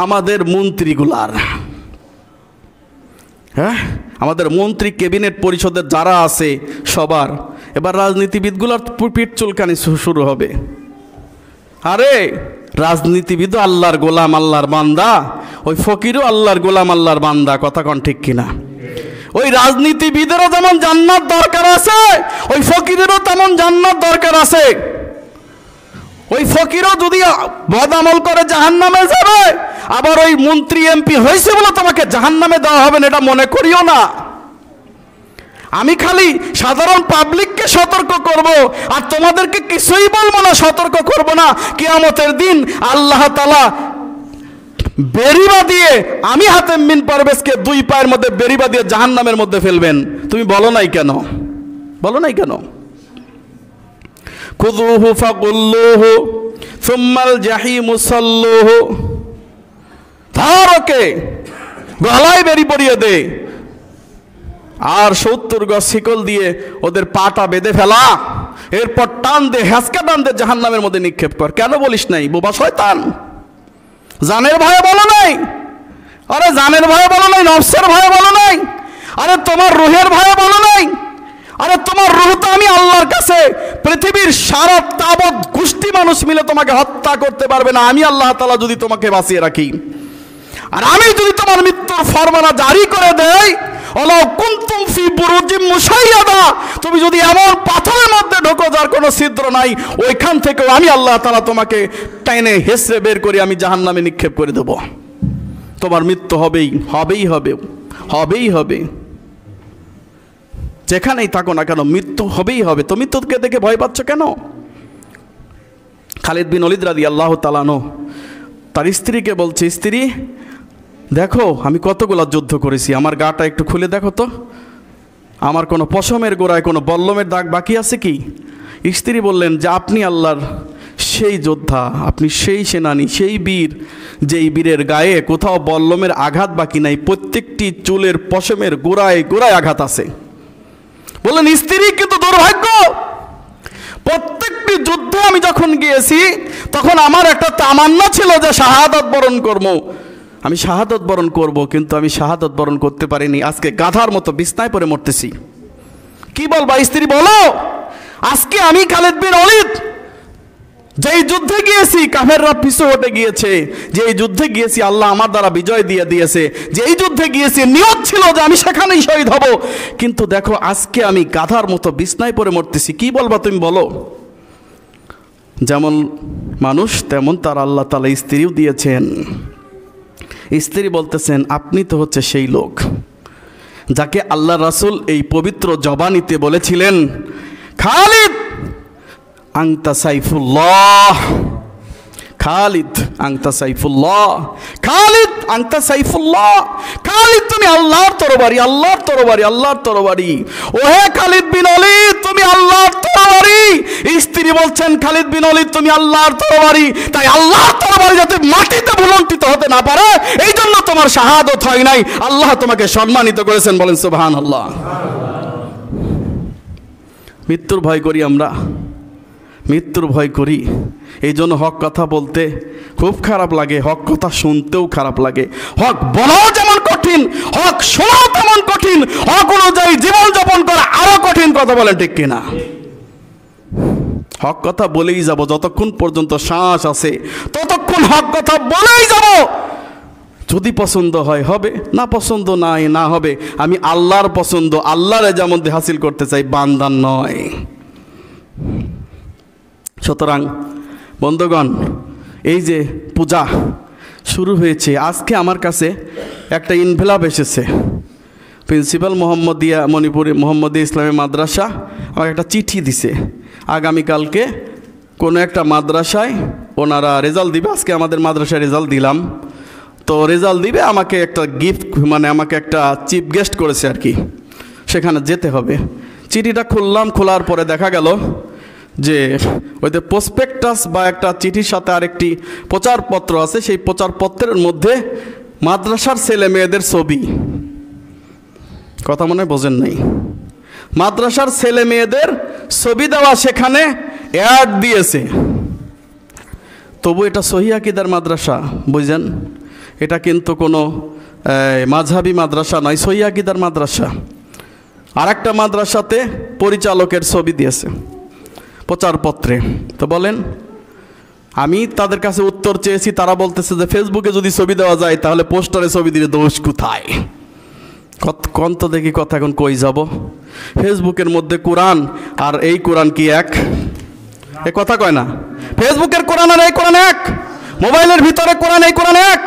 আমাদের মন্ত্রীগুলার। হ্যাঁ, আমাদের মন্ত্রী, ক্যাবিনেট পরিষদের যারা আছে সবার এবার রাজনীতিবিদগুলোর পিঠ চুলকানি শুরু হবে। আরে রাজনীতিবিদও আল্লাহর গোলাম, আল্লাহর বান্দা, ওই ফকিরও আল্লাহর গোলাম, আল্লাহর বান্দা। কথা কোন ঠিক কিনা? ওই রাজনীতিবিদেরও যেমন জান্নাত দরকার আছে, ওই ফকিরেরও তেমন জান্নাত দরকার আছে। ওই ফকিরও যদি বদামল করে জাহান্নামে যাবে, আবার ওই মন্ত্রী এমপি হয়েছে বলে তোমাকে জাহান্নামে দেওয়া হবে না, এটা মনে করিও না। আমি খালি সাধারণ পাবলিককে সতর্ক করব, আর তোমাদেরকে কিছুই বলবো না, সতর্ক করব না। কিয়ামতের দিন আল্লাহ তাআলা বেরিবা দিয়ে, আমি হাতেম বিন পারভেজকে 2 পায়ের মধ্যে বেরিবা দিয়ে জাহান্নামের মধ্যে ফেলবেন। তুমি বলো নাই কেন? বলো নাই কেন? খুযুহু ফাগুল্লুহু সুম্মাল জাহিমু সাল্লুহু, ধরকে গলায় বেরি পরিয়ে দে, আর 70 গজ শিকল দিয়ে ওদের পাটা বেঁধে ফেলা, এরপর টান দে, হ্যাঁচকা টান দে, জাহান্নামের মধ্যে নিক্ষেপ কর। কেন বলিস নাই? বোবা শয়তান, জানের ভয়ে বলো নাই? আরে জানের ভয়ে বলো নাই, নফসের ভয়ে বলো নাই, আরে তোমার রুহের ভয়ে বলো নাই? আরে তোমার রুহ তো আমি আল্লাহর কাছে, পৃথিবীর সারা তাবৎ গোষ্ঠী মানুষ মিলে তোমাকে হত্যা করতে পারবে না, আমি আল্লাহ তাআলা যদি তোমাকে বাঁচিয়ে রাখি। আর আমি যদি তোমার মৃত্যুর ফরমানা জারি করে দেই, ওয়ালাউ কুনতুম ফি বুরুজিম মুশাইয়াদা, তুমি যদি এমন পাথরের মধ্যে ঢোকো যার কোনো ছিদ্র নাই, ওইখান থেকেও আমি আল্লাহ তাআলা তোমাকে টেনে হেসড়ে বের করে আমি জাহান্নামে নিক্ষেপ করে দেব। তোমার মৃত্যু হবেই হবেই হবে হবেই হবে, যেখানেই থাকো না কেন মৃত্যু হবেই হবে। তো মৃত্যুকে দেখে ভয় পাচ্ছ কেন? খালিদ বিন ওলীদ রাদিয়াল্লাহু তাআলা আনহু তার স্ত্রীকে বলছে, স্ত্রী দেখো আমি কতগুলো যুদ্ধ করেছি, আমার গাটা একটু খুলে দেখো তো, আমার কোনো পশমের গোড়ায় কোনো বল্লমের দাগ বাকি আছে কি? স্ত্রী বললেন যে আপনি আল্লাহর সেই যোদ্ধা, আপনি সেই সেনানী, সেই বীর, যেই বীরের গায়ে কোথাও বল্লমের আঘাত বাকি নাই, প্রত্যেকটি চুলের পশমের গোড়ায় গোড়ায় আঘাত আছে। বললেন স্ত্রী কিন্তু দুর্ভাগ্য, প্রত্যেকটি যুদ্ধে আমি যখন গিয়েছি তখন আমার একটা তামান্না ছিল যে শাহাদাত বরণ করব, আমি শাহাদাত বরণ করব, কিন্তু আমি শাহাদাত বরণ করতে পারিনি। আজকে গাধার মতো বিছনায় পড়ে মরতেছি। কি বলবা স্ত্রী বলো? আজকে আমি খালিদ বিন ওলীদ যেই যুদ্ধে গিয়েছি কাফেররা পিছু হটে গিয়েছে, যেই যুদ্ধে গিয়েছি আল্লাহ আমার দ্বারা বিজয় দিয়ে দিয়েছে, যেই যুদ্ধে গিয়েছি নিয়ত ছিল যে আমি সেখানেই শহীদ হব, কিন্তু দেখো আজকে আমি গাধার মতো বিছনায় পড়ে মরতেছি। কি বলবা তুমি বলো? যেমন মানুষ তেমন তার আল্লাহ তাআলা স্ত্রীও দিয়েছেন। স্ত্রী বলতেছেন আপনি তো হচ্ছে সেই লোক যাকে আল্লাহ রাসূল এই পবিত্র জবানিতে বলেছিলেন, খালিদ আনতা সাইফুল্লাহ, খালিদ আনতা সাইফুল্লাহ, খালিদ আনতা সাইফুল্লাহ, খালিদ তুমি আল্লাহর তরবারি, আল্লাহর তরবারি, আল্লাহর তরবারি। ওহে খালিদ বিন ওলীদ তুমি আল্লাহর তরবারি। স্ত্রী বলছেন খালিদ বিন ওলীদ তুমি আল্লাহর তরবারি, তাই আল্লাহর তরবারি যাতে মাটিতে ভুলন্টিত হতে না পারে এই জন্য তোমার শাহাদত হয় নাই, আল্লাহ তোমাকে সম্মানিত করেছেন। বলেন সুবহানাল্লাহ। মৃত্যুর ভয় করি আমরা, মৃত্যুর ভয় করি, এই জন্য হক কথা বলতে খুব খারাপ লাগে, হক কথা শুনতেও খারাপ লাগে। হক বলাও যেমন কঠিন, হক শোনাও তেমন কঠিন, হক অনুযায়ী জীবনযাপন করা আরো কঠিন। কথা বলেন ঠিক কিনা? হক কথা বলেই যাব, যতক্ষণ পর্যন্ত শ্বাস আছে ততক্ষণ হক কথা বলেই যাব। যদি পছন্দ হয় হবে, না পছন্দ নাই না হবে। আমি আল্লাহর পছন্দ, আল্লাহর যেমন হাসিল করতে চাই, বান্দার নয়। সুতরাং বন্ধুগণ, এই যে পূজা শুরু হয়েছে, আজকে আমার কাছে একটা ইনভেলপ এসেছে। প্রিন্সিপাল মোহাম্মদিয়া ইসলামী মাদ্রাসা আমাকে একটা চিঠি দিছে, আগামীকালকে কোনো একটা মাদ্রাসায় ওনারা রেজাল্ট দিবে। আজকে আমাদের মাদ্রাসায় রেজাল্ট দিলাম, তো রেজাল্ট দিবে, আমাকে একটা গিফট, মানে আমাকে একটা চিফ গেস্ট করেছে আর কি, সেখানে যেতে হবে। চিঠিটা খুললাম, খোলার পরে দেখা গেল যে ওইতে প্রসপেক্টাস বা একটা চিঠির সাথে আরেকটি প্রচারপত্র আছে, সেই প্রচারপত্রের মধ্যে মাদ্রাসার ছেলে মেয়েদের ছবি। কথা মনে বোঝেন নাই? মাদ্রাসার ছেলে মেয়েদের ছবি দেওয়া, সেখানে অ্যাড দিয়েছে। তবু এটা সহিহ আকীদার মাদ্রাসা, বুঝেন? এটা কিন্তু কোনো মাযহাবী মাদ্রাসা নয়, সহিহ আকীদার মাদ্রাসা। আর একটা মাদ্রাসাতে পরিচালকের ছবি দিয়েছে প্রচারপত্রে। তো বলেন, আমি তাদের কাছে উত্তর চেয়েছি, তারা বলতেছে যে ফেসবুকে যদি ছবি দেওয়া যায় তাহলে পোস্টারে ছবি দিলে দোষ কোথায়? কোন তো দেখি কথা এখন কই যাব? ফেসবুকের মধ্যে কোরআন আর এই কোরআন কি এক? এ কথা কয় না। ফেসবুকের কোরআন আর এই কোরআন এক, মোবাইলের ভিতরে কোরআন এই কোরআন এক।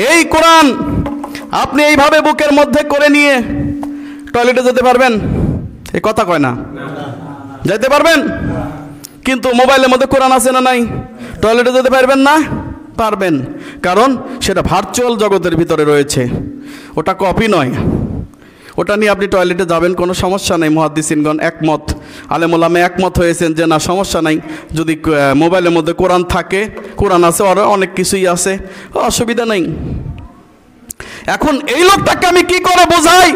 এই কোরআন আপনি এইভাবে বুকের মধ্যে করে নিয়ে টয়লেটে যেতে পারবেন? এ কথা কয় না। যেতে পারবেন, কিন্তু মোবাইলের মধ্যে কোরআন আছে না নাই? টয়লেটে যেতে পারবেন না? পারবেন, কারণ সেটা ভার্চুয়াল জগতের ভিতরে রয়েছে, ওটা কপি নয়। ওটা নিয়ে আপনি টয়লেটে যাবেন, কোনো সমস্যা নেই। মুহাদ্দিসিনগণ একমত, আলেমুলামা একমত হয়েছেন যে না সমস্যা নাই, যদি মোবাইলের মধ্যে কোরআন থাকে, কোরআন আছে, আরও অনেক কিছুই আছে, অসুবিধা নেই। এখন এই লোকটাকে আমি কি করে বোঝাই?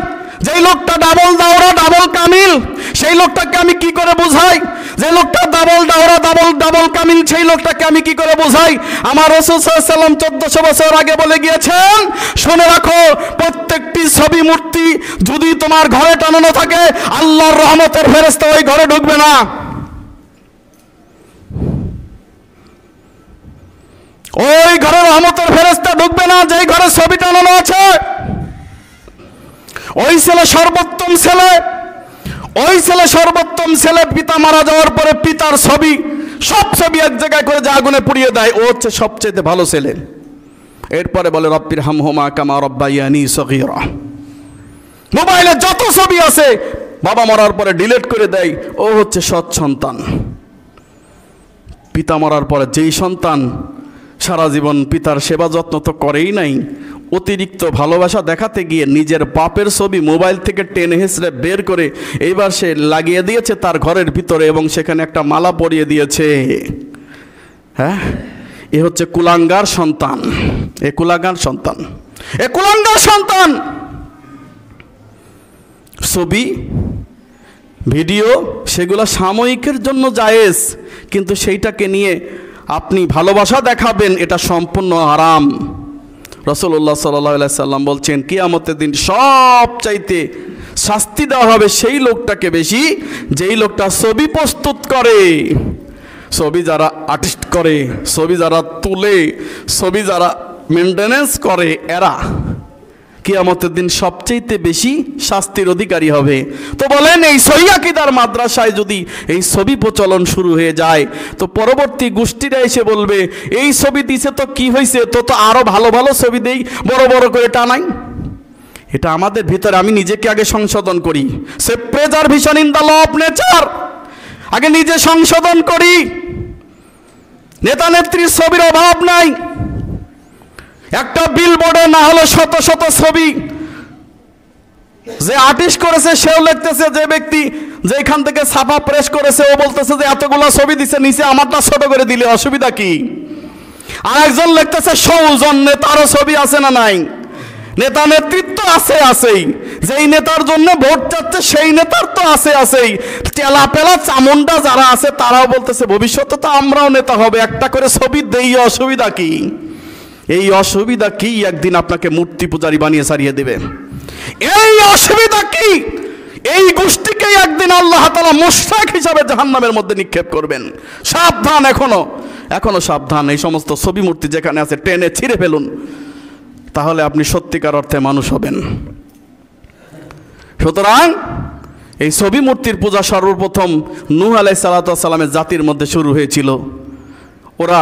যেই লোকটা ডাবল দাওরা ডাবল কামিল, সেই লোকটাকে আমি কি করে বোঝাই? যে লোকটা ডাবল দাওরা ডাবল কামিল, সেই লোকটাকে আমি কি করে বোঝাই? আমার রাসূল সাল্লাল্লাহু আলাইহি ওয়াসাল্লাম 1400 বছর আগে বলে গিয়েছেন, শুনে রাখো, প্রত্যেকটি ছবি মূর্তি যদি তোমার ঘরে টানানো থাকে, আল্লাহর রহমতের ফেরেশতা ওই ঘরে ঢুকবে না। ওই ঘরে রহমতের ফেরেশতা ঢুকবে না যেই ঘরে ছবি টানানো আছে। ওই ছেলে সর্বোত্তম ছেলে, ওই ছেলে সর্বোত্তম ছেলে। পিতা মারা যাওয়ার পরে পিতার ছবি, সব ছবি এক জায়গায় করে যে আগুনে পুড়িয়ে দেয়, ও হচ্ছে সবচেয়ে ভালো ছেলে। এরপরে বলে রব্বির হামহুমা কামা রব্বায়ানি সগীরা। মোবাইলে যত ছবি আছে বাবা মরার পরে ডিলিট করে দেয়, ও হচ্ছে সৎ সন্তান। পিতা মরার পরে যেই সন্তান সারা জীবন পিতার সেবা যত্ন তো করেই নাই, অতিরিক্ত ভালোবাসা দেখাতে গিয়ে নিজের বাপের ছবি মোবাইল থেকে টেনে হেঁচড়ে বের করে এইবার সে লাগিয়ে দিয়েছে তার ঘরের ভিতরে এবং সেখানে একটা মালা পরিয়ে দিয়েছে। হ্যাঁ, এ হচ্ছে কুলাঙ্গার সন্তান, এ কুলাঙ্গার সন্তান, এ কুলাঙ্গার সন্তান। ছবি ভিডিও সেগুলো সাময়িকের জন্য জায়েজ, কিন্তু সেইটাকে নিয়ে আপনি ভালোবাসা দেখাবেন, এটা সম্পূর্ণ হারাম। রাসূলুল্লাহ সাল্লাল্লাহু আলাইহি সাল্লাম বলছেন কিয়ামতের দিন সবচাইতে শাস্তি দেওয়া হবে সেই লোকটাকে বেশি যেই লোকটা ছবি প্রস্তুত করে, ছবি যারা আর্টিস্ট করে, ছবি যারা তুলে, ছবি যারা মেনটেনেন্স করে, এরা কিয়ামতের দিন সবচেয়ে বেশি শাস্তির অধিকারী হবে। তো বলেন এই সহিহ আকীদার মাদ্রাসায় যদি এই ছবি প্রচলন শুরু হয়ে যায়, তো পরবর্তী গোষ্ঠীরা এসে বলবে এই ছবি দিছে তো কি হয়েছে, তো আরো ভালো ভালো ছবি দেই, বড় বড় করে টানাই। এটা আমাদের ভিতরে, আমি নিজেকে আগে সংশোধন করি। সে preservation in the law of nature, আগে নিজে সংশোধন করি। নেতা নেত্রীর ছবির অভাব নাই, একটা বিলবোর্ডে না হলো শত শত ছবি। যে আর্টিস্ট করেছে সেও লিখতেছে, যে ব্যক্তি যেখান থেকে ছাপা প্রেস করেছে ও বলতেছে যে এতগুলো ছবি দিছে, নিচে আমারটা ছোট করে দিলে অসুবিধা কি? আর একজন লিখতেছে সৌজন্যে, তারও ছবি আছে না নাই? নেতা নেতৃত্ব আছে, আছেই। যেই নেতার জন্য ভোট চাচ্ছে সেই নেতার তো আছে, আছেই। চেলা পেলা চামুন্ডা যারা আছে তারাও বলতেছে ভবিষ্যতে তো আমরাও নেতা হবে, একটা করে ছবি দেই, অসুবিধা কি? এই অসুবিধা কি? একদিন আপনাকে মূর্তি পূজারী বানিয়ে ছাড়িয়ে দেবে। এই অসুবিধা কি? এই গোষ্ঠীকে একদিন আল্লাহ তাআলা মুশরিক হিসাবে জাহান্নামের মধ্যে নিক্ষেপ করবেন। সাবধান, এখনো সাবধান। এই সমস্ত ছবি মূর্তি যেখানে আছে টেনে ছিঁড়ে ফেলুন, তাহলে আপনি সত্যিকার অর্থে মানুষ হবেন। সুতরাং এই ছবি মূর্তির পূজা সর্বপ্রথম নূহ আলাইহিস সালাতু ওয়াস সালামের জাতির মধ্যে শুরু হয়েছিল। ওরা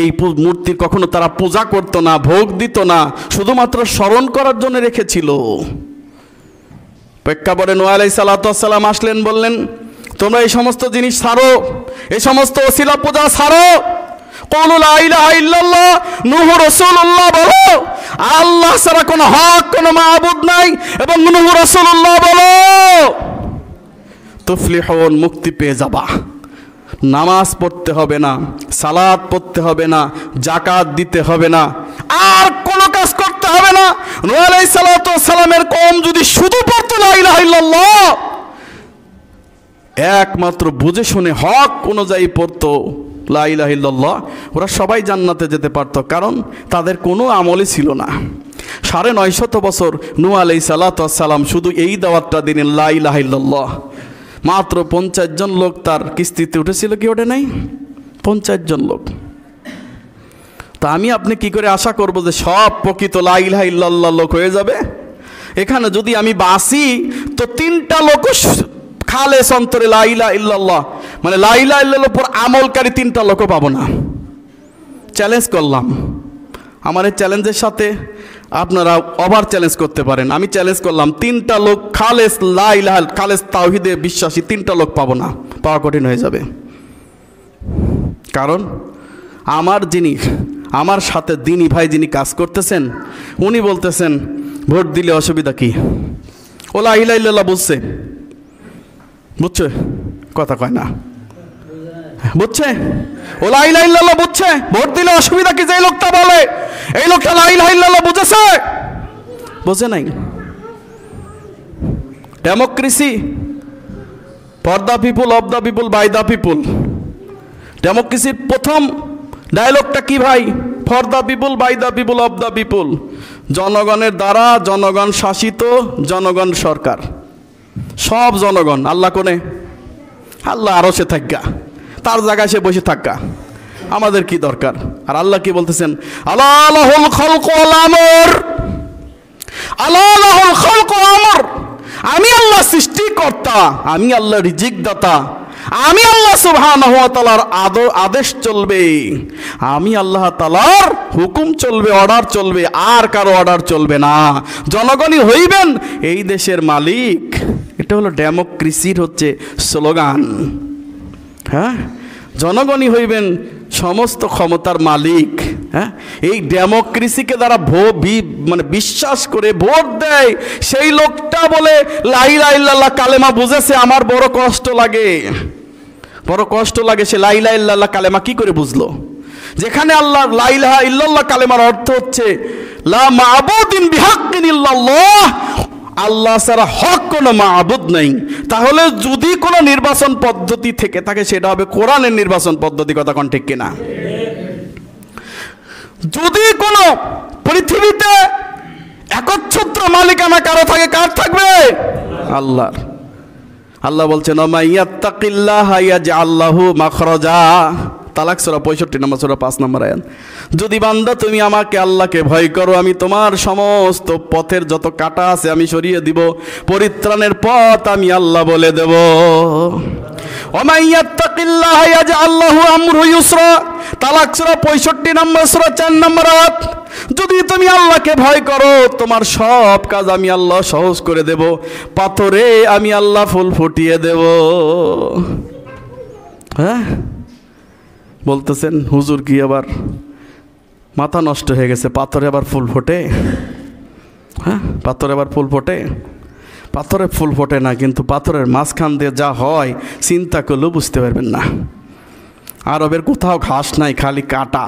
এই মূর্তির কখনো তারা পূজা করতো না, ভোগ দিত না, শুধুমাত্র স্মরণ করার জন্য রেখেছিল। প্রেক্ষাপটে নূহ আলাইহিস সালাতু ওয়াস সালাম আসলেন, বললেন তোমরা এই সমস্ত জিনিস ছাড়ো, এই সমস্ত ওসিলা পূজা ছাড়ো। ক্বালু লা ইলাহা ইল্লাল্লাহ, নূহ রাসূলুল্লাহ বলো আল্লাহ ছাড়া কোনো হক কোনো মাবুদ নাই, এবং নূহ রাসূলুল্লাহ বলো তুফলিহুন, মুক্তি পেয়ে যাবা। নামাজ পড়তে হবে না, সালাত পড়তে হবে না, যাকাত দিতে হবে না, আর কোনো কাজ করতে হবে না। নূহ আলাইহিস সালাতু ওয়াস সালামের কওম যদি শুধু পড়তো লা ইলাহা ইল্লাল্লাহ, একমাত্র বুঝে শুনে হক অনুযায়ী পড়তো লা ইলাহা ইল্লাল্লাহ, ওরা সবাই জান্নাতে যেতে পারত, কারণ তাদের কোনো আমলই ছিল না। ৯৫০ বছর নূহ আলাইহিস সালাতু ওয়াস সালাম শুধু এই দাওয়াতটা দিলেন লা ইলাহা ইল্লাল্লাহ। মাত্র ৫০ জন লোক তার কিস্তিতে উঠেছিল, কি ওঠে নাই? ৫০ জন লোক। তা আমি আপনি কি করে আশা করব যে সব প্রকৃত লা ইলাহা ইল্লাল্লাহ লোক হয়ে যাবে? এখানে যদি আমি বাসি তো ৩টা লোক খালেস অন্তরে লা ইলাহা ইল্লাল্লাহ, মানে লা ইলাহা ইল্লাল্লাহর উপর আমলকারী ৩টা লোকও পাবো না। চ্যালেঞ্জ করলাম। আমার এই চ্যালেঞ্জের সাথে আপনারা ওভার চ্যালেঞ্জ করতে পারেন। আমি চ্যালেঞ্জ করলাম 3টা লোক খালেস লা ইলাহা খালেস তাওহীদে বিশ্বাসী 3টা লোক পাবো না, পাওয়া কঠিন হয়ে যাবে। কারণ আমার সাথে দিনী ভাই যিনি কাজ করতেছেন উনি বলতেছেন ভোট দিলে অসুবিধা কি? ও লা ইলাহা ইল্লাল্লাহ বুঝছে, কথা কয় না, বুঝছে? ও লা ইলাহা ইল্লাল্লাহ বুঝছে, ভোট দিলে অসুবিধা কি? যে লোকটা বলে এই লোকটা লা ইলাহা ইল্লাল্লাহ বুঝেছে? বোঝে নাই। Democracy, for the people, of the people, by the people. ডেমোক্রেসির প্রথম ডায়লগটা কি ভাই? For the people, by the people, of the people. জনগণের দ্বারা, জনগণ শাসিত, জনগণ সরকার, সব জনগণ। আল্লাহ কোনে? আল্লাহ আরো সে থাকা, তার জায়গায় সে বসে থাকা, আমাদের কি দরকার? আর আল্লাহ কি বলতেছেন, আলা লাহুল খালকু ওয়াল আমর, আলা লাহুল খালকু ওয়াল আমর, আমি আল্লাহ সৃষ্টিকর্তা, আমি আল্লাহ রিজিক দাতা, আমি আল্লাহ সুবহানাহু ওয়া তাআলার আদেশ চলবে, আমি আল্লাহ তাআলার হুকুম চলবে, অর্ডার চলবে, আর কারো অর্ডার চলবে না। জনগণই হইবেন এই দেশের মালিক। এটা হলো ডেমোক্রেসির হচ্ছে স্লোগান। হ্যাঁ, জনগণই হইবেন সমস্ত ক্ষমতার মালিক। হ্যাঁ, এই ডেমোক্রেসিকে যারা মানে বিশ্বাস করে ভোট দেয়, সেই লোকটা বলে লা ইলাহা ইল্লাল্লাহ কালেমা বুঝেছে, আমার বড় কষ্ট লাগে, বড় কষ্ট লাগে। সে লা ইলাহা ইল্লাল্লাহ কালেমা কি করে বুঝলো? যেখানে আল্লাহ লা ইলাহা ইল্লাল্লাহ কালেমার অর্থ হচ্ছে লা মা'বুদিন বিহাক্কিন ইল্লাল্লাহ, আল্লাহ ছাড়া হক কোনো মা'বুদ নাই। তাহলে যদি কোনো নির্বাচন পদ্ধতি থেকে থাকে সেটা হবে কোরআনের নির্বাচন পদ্ধতি। কথা কোন ঠিক কিনা? যদি কোনো পৃথিবীতে একচ্ছত্র মালিকানা কারো থাকে, কার থাকবে? আল্লাহর। আল্লাহ বলছেন ওমা ইয়াত্তাকিল্লাহা ইয়াজআল লাহু মাখরাজা, তালাক সূরা 65 নম্বর সূরা 5 নম্বর আয়াত। যদি বান্দা তুমি আমাকে আল্লাহকে ভয় করো, আমি তোমার সমস্ত পথের যত কাঁটা আছে আমি সরিয়ে দিব, পরিত্রাণের পথ আমি আল্লাহ বলে দেব। ওমা ইয়াত্তাকিল্লাহা ইয়াজআল লাহু আমরু ইউসরা, তালাক সূরা 65 নম্বর সূরা 4 নম্বর আয়াত। যদি তুমি আল্লাহকে ভয় করো, তোমার সব কাজ আমি আল্লাহ সহজ করে দেব, পাথরে আমি আল্লাহ ফুল ফুটিয়ে দেব। হ্যাঁ, বলতেছেন হুজুর কি আবার মাথা নষ্ট হয়ে গেছে, পাথরে আবার ফুল ফোটে? হ্যাঁ, পাথরে আবার ফুল ফোটে? পাথরে ফুল ফোটে না, কিন্তু পাথরের মাঝখান দিয়ে যা হয় চিন্তা করলেও বুঝতে পারবেন না। আরবের কোথাও ঘাস নাই, খালি কাটা।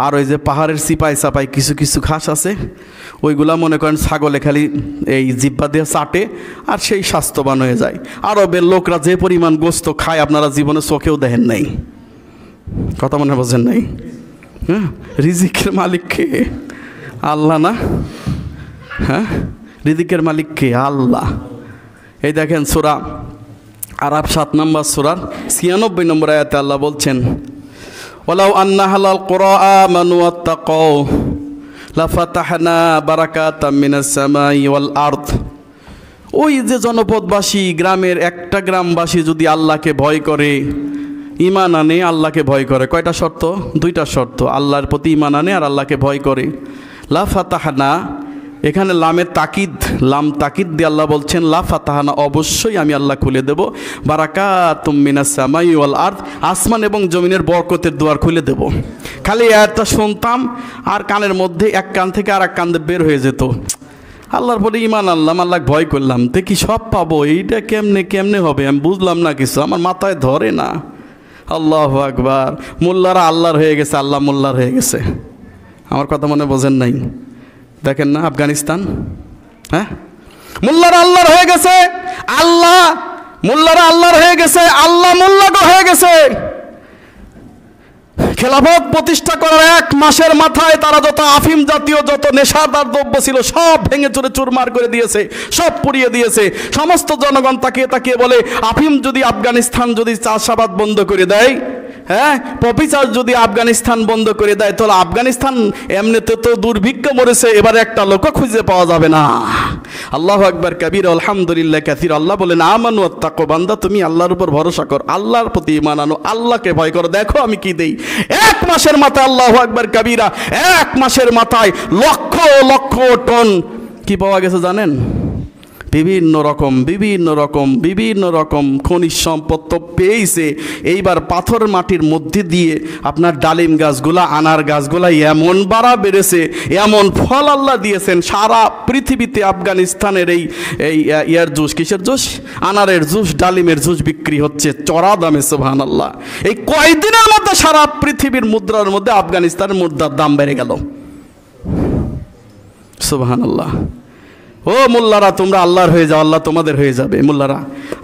আর ওই যে পাহাড়ের সিপাই সাপাই কিছু কিছু ঘাস আছে, ওইগুলা মনে করেন ছাগলে খালি এই জিব্বা দিয়ে চাটে আর সেই স্বাস্থ্যবান হয়ে যায়। আরবের লোকরা যে পরিমাণ গোস্ত খায় আপনারা জীবনে চোখেও দেখেন নাই। কথা মনে বোঝেন নাই? হ্যাঁ, রিজিকের মালিক কে? আল্লাহ না? হ্যাঁ, রিজিকের মালিক কে? আল্লাহ। এই দেখেন সূরা আরাফ 7 নম্বর সূরার 96 নম্বর আয়াতে আল্লাহ বলছেন ওয়ালাউ আন্না হালাল কুরা আমানু ওয়াত্তাকাউ লাফাতাহনা বারাকাতাম মিনাস সামাই ওয়াল আরদ। ওই যে জনপদবাসী, গ্রামের একটা গ্রামবাসী যদি আল্লাহকে ভয় করে, ঈমান আনে, আল্লাহকে ভয় করে, কয়টা শর্ত? 2টা শর্ত। আল্লাহর প্রতি ঈমান আনে আর আল্লাহকে ভয় করে। লাফাতাহনা, এখানে লামের তাকিদ, লাম তাকিদ দিয়ে আল্লাহ বলছেন লাফাতাহনা, অবশ্যই আমি আল্লাহ খুলে দেব, বারাকাতুম মিনাস সামাই ওয়াল আরদ, আসমান এবং জমিনের বরকতের দুয়ার খুলে দেব। খালি আয়াতটা শুনতাম আর কানের মধ্যে এক কান থেকে আর এক কান দিয়ে বের হয়ে যেত। আল্লাহর পরে ঈমান আনলাম, আল্লাহকে ভয় করলাম, দেখি সব পাবো, এইটা কেমনে কেমনে হবে আমি বুঝলাম না কিছু, আমার মাথায় ধরে না। আল্লাহু আকবার। মোল্লারা আল্লাহর হয়ে গেছে, আল্লাহ মোল্লার হয়ে গেছে। আমার কথা মনে বোঝেন নাই? দেখেন না আফগানিস্তান, হ্যাঁ, মোল্লারা আল্লাহর হয়ে গেছে, আল্লাহ মোল্লারা আল্লাহর হয়ে গেছে, আল্লাহ মোল্লাগো হয়ে গেছে। খেলাফত প্রতিষ্ঠা করার 1 মাসের মাথায় তারা যত আফিম জাতীয় যত নেশাদার দ্রব্য ছিল সব ভেঙে চুরে চুরমার করে দিয়েছে, সব পুড়িয়ে দিয়েছে। সমস্ত জনগণ তাকিয়ে তাকিয়ে বলে, আফিম যদি আফগানিস্তান যদি চাষাবাদ বন্ধ করে দেয়, হ্যাঁ, পপি চাষ যদি আফগানিস্তান বন্ধ করে দেয়, তাহলে আফগানিস্তান এমনিতে তো দুর্ভিক্ষ মরেছে, এবারে একটা লোকও খুঁজে পাওয়া যাবে না। আল্লাহু আকবার কবীর, আলহামদুলিল্লাহ কাসীর। আল্লাহ বলেন আমানু ওয়াত্তাকু, বান্দা তুমি আল্লাহর উপর ভরসা কর, আল্লাহর প্রতি ঈমান আনো, আল্লাহকে ভয় করো। দেখো আমি কি দেই। 1 মাসের মাথায়, আল্লাহু আকবার কবীরা, 1 মাসের মাথায় লক্ষ লক্ষ টন কি পাওয়া গেছে জানেন? বিভিন্ন রকম খনিজ সম্পদ তো পেয়েছে। এইবার পাথর মাটির মধ্যে দিয়ে আপনার ডালিম গাছগুলা, আনার গাছগুলা এমন বাড়া বেড়েছে, এমন ফল আল্লাহ দিয়েছেন। সারা পৃথিবীতে আফগানিস্তানের এই ইয়ার জুস, কিসের জুস? আনারের জুস, ডালিমের জুস বিক্রি হচ্ছে চড়া দামে। সুবহানাল্লাহ। এই কয়দিনের মধ্যে সারা পৃথিবীর মুদ্রার মধ্যে আফগানিস্তানের মুদ্রার দাম বেড়ে গেল। সুবহানাল্লাহ। ও মোল্লারা, তোমরা আল্লাহর হয়ে যাও, আল্লাহ তোমাদের হয়ে যাবে। মোল্লারা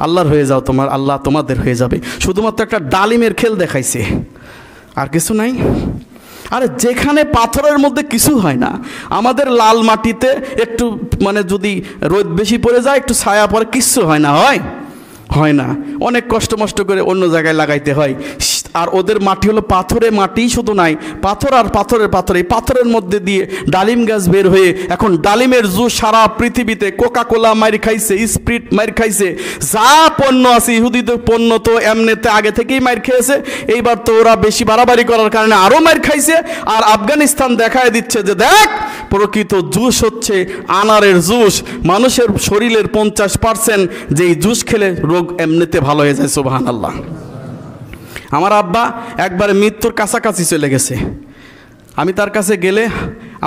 আল্লাহর হয়ে যাও, তোমার আল্লাহ তোমাদের হয়ে যাবে। শুধুমাত্র একটা ডালিমের খেল দেখাইছে, আর কিছু নাই। আরে যেখানে পাথরের মধ্যে কিছু হয় না, আমাদের লাল মাটিতে একটু মানে যদি রোদ বেশি পড়ে যায়, একটু ছায়া পড়ে, কিচ্ছু হয় না, হয় না। অনেক কষ্ট মষ্ট করে অন্য জায়গায় লাগাইতে হয়। আর ওদের মাটি হলো পাথরে মাটি, শুধু নাই পাথর আর পাথরের পাথর, এই পাথরের মধ্যে দিয়ে ডালিম গাছ বের হয়ে এখন ডালিমের জুস সারা পৃথিবীতে, কোকা কোলা মাইর খাইছে, স্প্রিট মাইর খাইছে, যা পণ্য আছে ইহুদিদের পণ্য তো এমনিতে আগে থেকেই মাইর খেয়েছে, এইবার তো ওরা বেশি বাড়াবাড়ি করার কারণে আরও মাইর খাইছে। আর আফগানিস্তান দেখায় দিচ্ছে যে দেখ প্রকৃত জুস হচ্ছে আনারের জুস, মানুষের শরীরের 50% যেই জুস খেলে রোগ এমনিতে ভালো হয়ে যায়। সুবহানাল্লাহ। আমার আব্বা একবারে মৃত্যুর কাছাকাছি চলে গেছে, আমি তার কাছে গেলে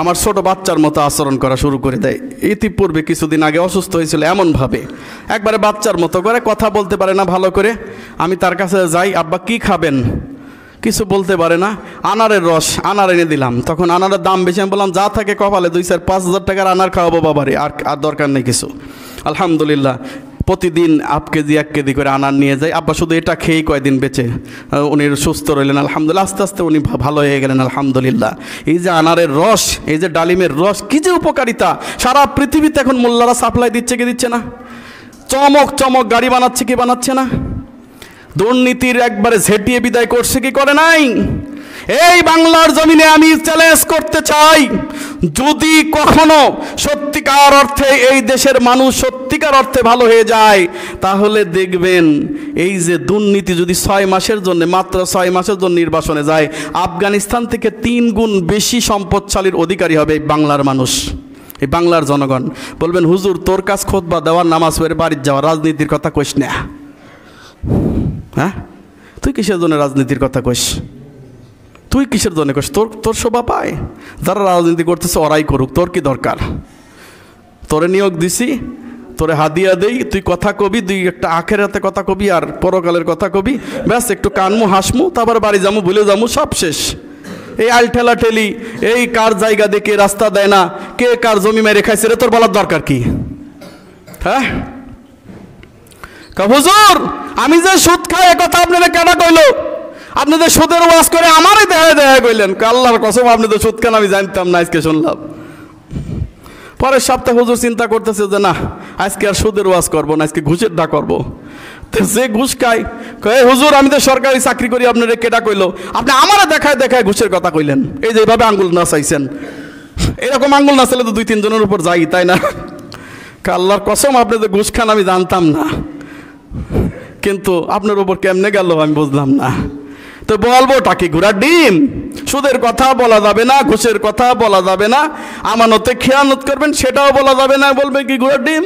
আমার ছোট বাচ্চার মতো আচরণ করা শুরু করে দেয়। ইতিপূর্বে কিছুদিন আগে অসুস্থ হয়েছিল, এমনভাবে একবারে বাচ্চার মতো করে, কথা বলতে পারে না ভালো করে। আমি তার কাছে যাই, আব্বা কি খাবেন, কিছু বলতে পারে না, আনারের রস, আনার এনে দিলাম। তখন আনারের দাম বেশি, আমি বললাম যা থাকে কপালে 2-4-5 হাজার টাকার আনার খাওয়াবো বাবারে, আর দরকার নেই কিছু। আলহামদুলিল্লাহ প্রতিদিন 1 কেজি 1 কেজি করে আনার নিয়ে যায়। আব্বা শুধু এটা খেয়েই কয়দিন বেঁচে উনি সুস্থ রইলেন আলহামদুলিল্লাহ, আস্তে আস্তে উনি ভালো হয়ে গেলেন আলহামদুলিল্লাহ। এই যে আনারের রস, এই যে ডালিমের রস, কী যে উপকারিতা, সারা পৃথিবীতে এখন মোল্লারা সাপ্লাই দিচ্ছে কি দিচ্ছে না? চমক চমক গাড়ি বানাচ্ছে কি বানাচ্ছে না? দুর্নীতির একবারে ঝেঁটিয়ে বিদায় করছে কি করে নাই? এই বাংলার জমিনে আমি চ্যালেঞ্জ করতে চাই, যদি কখনো সত্যিকার অর্থে এই দেশের মানুষ সত্যিকার অর্থে ভালো হয়ে যায়, তাহলে দেখবেন এই যে দুর্নীতি যদি 6 মাসের জন্য, মাত্র 6 মাসের জন্য নির্বাচনে যায়, আফগানিস্তান থেকে 3 গুণ বেশি সম্পদশালীর অধিকারী হবে এই বাংলার মানুষ, এই বাংলার জনগণ। বলবেন হুজুর তোর কাজ খুতবা দেওয়ার, নামাজ পড়ে বাড়ির যাওয়া, রাজনীতির কথা কইস না। হ্যাঁ, তুই কিসের জন্য রাজনীতির কথা কইস? তুই কিসের জন্য কইস? তোর শোভা পায়, যারা রাজনীতি করতেছে ওরাই করুক, তোর কি দরকার? তোরে নিয়োগ দিছি, তোরে হাদিয়া দেই, তুই কথা কবি, তুই একটা আখেরাতে কথা কবি আর পরকালের কথা কবি, ব্যাস একটু কানমু হাসমু, তারপর বাড়ি যামু, ভুলে যামু, সব শেষ। এই আল ঠেলা ঠেলি, এই কার জায়গা দেখে রাস্তা দেয় না, কে কার জমি মেরে খাইছে রে, তোর বলার দরকার কি? হ্যাঁ, হুজুর আমি যে সুদ খাই এ কথা আপনাদের কেন কইলো? আপনাদের সুদের ওয়াজ করে আমারই দেখা কইলেন। আল্লাহর কসম আপনি তো সুদ খান আমি জানতাম না, আজকে শুনলাম। পরের সপ্তাহে হুজুর চিন্তা করতেছে যে না আজকে আর সুদের ওয়াজ করবো না, আজকে ঘুষের ডা করবো। তো যে ঘুষ খায় কয়ে হুজুর আমি তো সরকারি চাকরি করি, আপনারা কেটা কইলো? আপনি আমারে দেখায় ঘুষের কথা কইলেন। এই যে এইভাবে আঙ্গুল না চাইছেন, এরকম আঙ্গুল না চাইলে তো 2-3 জনের উপর যাই, তাই না? আল্লাহর কসম আপনি যে ঘুষ খান আমি জানতাম না, কিন্তু আপনার উপর কেমনে গেল আমি বুঝলাম না। তো বলবোটা কি ঘোড়ার ডিম? সুদের কথা বলা যাবে না, ঘুষের কথা বলা যাবে না, আমানতে খেয়ানত করবেন সেটাও বলা যাবে না, বলবে কি ঘোড়ার ডিম?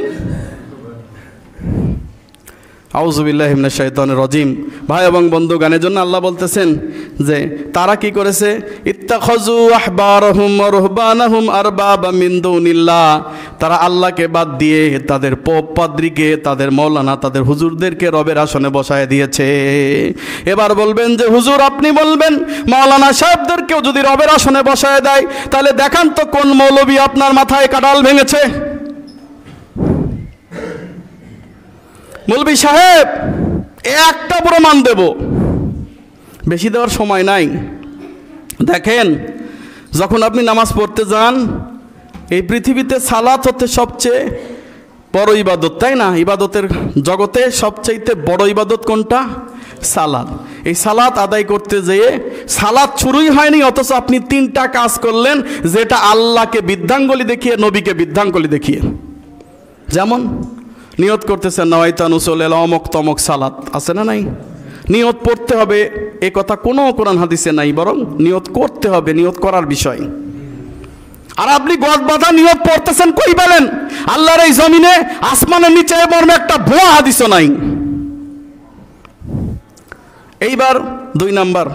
আউযুবিল্লাহি মিনাশ শাইতানির রাজিম। ভাই এবং বন্ধু, গানের জন্য আল্লাহ বলতেছেন যে তারা কি করেছে, ইত্তাখাযু আহবারহুম ওয়া রুহবানাহুম আরবাবা মিন দুনিল্লাহ, তারা আল্লাহকে বাদ দিয়ে তাদের পোপ পাদ্রীকে, তাদের মৌলানা, তাদের হুজুরদেরকে রবের আসনে বসায় দিয়েছে। এবার বলবেন যে হুজুর আপনি বলবেন মৌলানা সাহেবদেরকেও যদি রবের আসনে বসায় দেয়, তাহলে দেখান তো কোন মৌলবী আপনার মাথায় কাঁঠাল ভেঙেছে। মৌলবী সাহেব একটা প্রমাণ দেব, বেশি দেওয়ার সময় নাই। দেখেন যখন আপনি নামাজ পড়তে যান, এই পৃথিবীতে সালাত হচ্ছে সবচেয়ে বড় ইবাদত, তাই না? ইবাদতের জগতে সবচাইতে বড় ইবাদত কোনটা? সালাত। এই সালাত আদায় করতে যেয়ে সালাত শুরুই হয়নি, অথচ আপনি 3টা কাজ করলেন যেটা আল্লাহকে বৃদ্ধাঙ্গুলি দেখিয়ে, নবীকে বৃদ্ধাঙ্গুলি দেখিয়ে। যেমন নিয়ত করতেছেন নাওয়াইতু আন উসাল্লি অমক তমক সালাত, আছে না নাই? নিয়ত পড়তে হবে, এ কথা কোনো কোরআন হাদিসে নাই, বরং নিয়ত করতে হবে, নিয়ত করার বিষয়। আর আপনি গদ বাঁধা নিয়ত পড়তেছেন কই বলেন? আল্লাহর এই জমিনে আসমানের নিচে মর্মে একটা ভুয়া হাদিসও নাই। এইবার 2 নাম্বার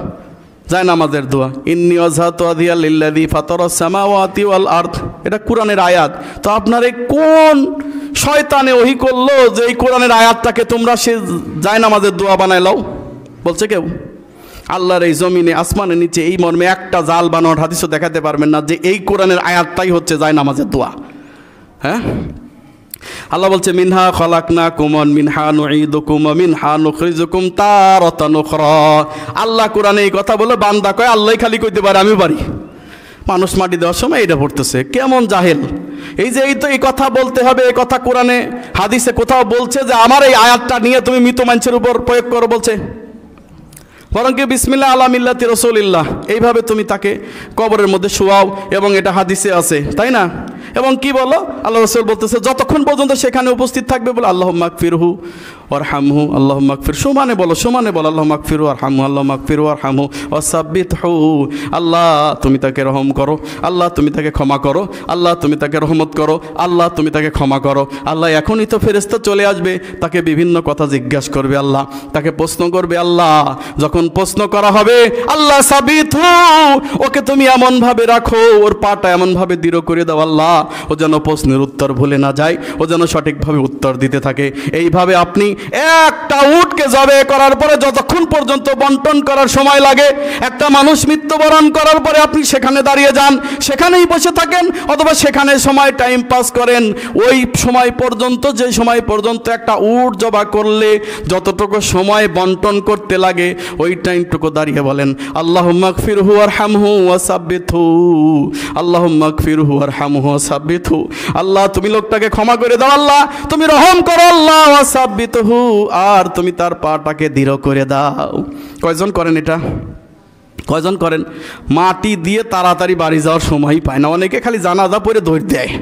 যায় নামাজের দোয়া, ইন্নী ওয়াজহাতু ওয়াজহিয়া লিল্লাযী ফাতারাস সামাওয়াতি ওয়াল আরদ, এটা কোরআনের আয়াত। তো আপনার এই কোন শয়তানে ওহী করলো যে এই কোরআনের আয়াতটাকে তোমরা সে যায় নামাজের দোয়া বানায় লাও? বলছে কেউ? আল্লাহর এই জমিনে আসমানের নিচে এই মর্মে একটা জাল বানানোর হাদিসও দেখাতে পারবেন না যে এই কোরআনের আয়াতটাই হচ্ছে যায় নামাজের দোয়া। হ্যাঁ, আল্লাহ বলছে মিনহা খলাকনাকুম ওয়া মিনহা নুঈদুকুম ওয়া মিনহা নুখরিজুকুম তারাতান উখরা। আল্লাহ কোরআনে এই কথা বলে বান্দা কয় আল্লাহই খালি কইতে পারে আমি পারি। মানুষ মাটি দেওয়ার সময় এটা পড়তেছে, কেমন জাহেল! এই যে এই তো এই কথা বলতে হবে, এই কথা কোরআনে হাদিসে কোথাও বলছে যে আমার এই আয়াতটা নিয়ে তুমি মৃত মানুষের উপর প্রয়োগ করো? বলছে বরং কি বিসমিল্লাহ আলা মিল্লাতি রাসূলিল্লাহ এইভাবে তুমি তাকে কবরের মধ্যে শোয়াও, এবং এটা হাদিসে আছে, তাই না? এবং কি বলো, আল্লাহ রাসূল বলতেছে যতক্ষণ পর্যন্ত সেখানে উপস্থিত থাকবে বলে আল্লাহুম্মা গফিরহু ওয়ারহামহু, আল্লাহুম্মা গফির, সমানে বলো আল্লাহুম্মা গফিরহু ওয়ারহামহু, আল্লাহুম্মা গফিরহু ওয়ারহামহু ওয়াসাব্বিতহু, আল্লাহ তুমি তাকে রহম করো, আল্লাহ তুমি তাকে ক্ষমা করো, আল্লাহ তুমি তাকে রহমত করো, আল্লাহ তুমি তাকে ক্ষমা করো। আল্লাহ এখনই তো ফেরেশতা চলে আসবে, তাকে বিভিন্ন কথা জিজ্ঞাসা করবে, আল্লাহ তাকে প্রশ্ন করবে। আল্লাহ যখন প্রশ্ন করা হবে, আল্লাহ সাবিতহু, ওকে তুমি এমনভাবে রাখো, ওর পাটা এমনভাবে দৃঢ় করে দাও আল্লাহ, ও যেন প্রশ্নের উত্তর ভুলে না যায়, ও যেন সঠিকভাবে উত্তর দিতে থাকে। এইভাবে আপনি একটা উটকে জবে করার পরে যতক্ষণ পর্যন্ত বন্টন করার সময় লাগে, একটা মানুষ মৃত্যুবরণ করার পরে আপনি সেখানে দাঁড়িয়ে যান, সেখানেই বসে থাকেন, অথবা সেখানে সময় টাইম পাস করেন, ওই সময় পর্যন্ত, যে সময় পর্যন্ত একটা উট জবা করলে যতটুকু সময় বন্টন করতে লাগে, ওই টাইমটুকু দাঁড়িয়ে বলেন আল্লাহুম্মা গফিরহু ওয়ারহামহু ওয়াসাব্বিতহু, আল্লাহুম্মা গফিরহু ওয়ারহামহু ওয়াসাব্বিতহু, আল্লাহ তুমি লোকটাকে ক্ষমা করে দাও, আল্লাহ তুমি রহম করো, আল্লাহ ওয়াসাব্বিতহু, আর তুমি তার পাটাকে দৃঢ় করে দাও। কয়জন করেন এটা? কয়জন করেন? মাটি দিয়ে তাড়াতাড়ি বাড়ি যাওয়ার সময় পায় না, অনেকে খালি জানাজা পড়ে দৌড় দেয়।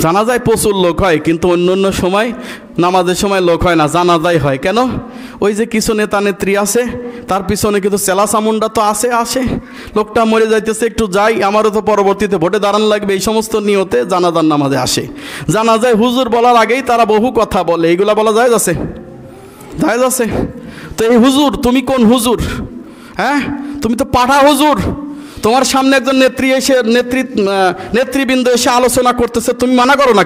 জানাজায় প্রচুর লোক হয়, কিন্তু অন্য অন্য সময়, নামাজের সময় লোক হয় না, জানাজায় হয়। কেন? ওই যে কিছু নেতা নেত্রী আছে, তার পিছনে কিন্তু চেলা চামুন্ডা তো আসে, লোকটা মরে যাইতেছে, একটু যাই, আমারও তো পরবর্তীতে ভোটে দাঁড়ান লাগবে, এই সমস্ত নিয়তে জানাজার নামাজে আসে। জানাজায় হুজুর বলার আগেই তারা বহু কথা বলে, এইগুলা বলা যায় আছে? তো এই হুজুর, তুমি কোন হুজুর? হ্যাঁ, তুমি তো পাঠা হুজুর, তোমার সামনে একজন নেতৃবৃন্দ এসে আলোচনা করতেছে, তুমি মানা করো না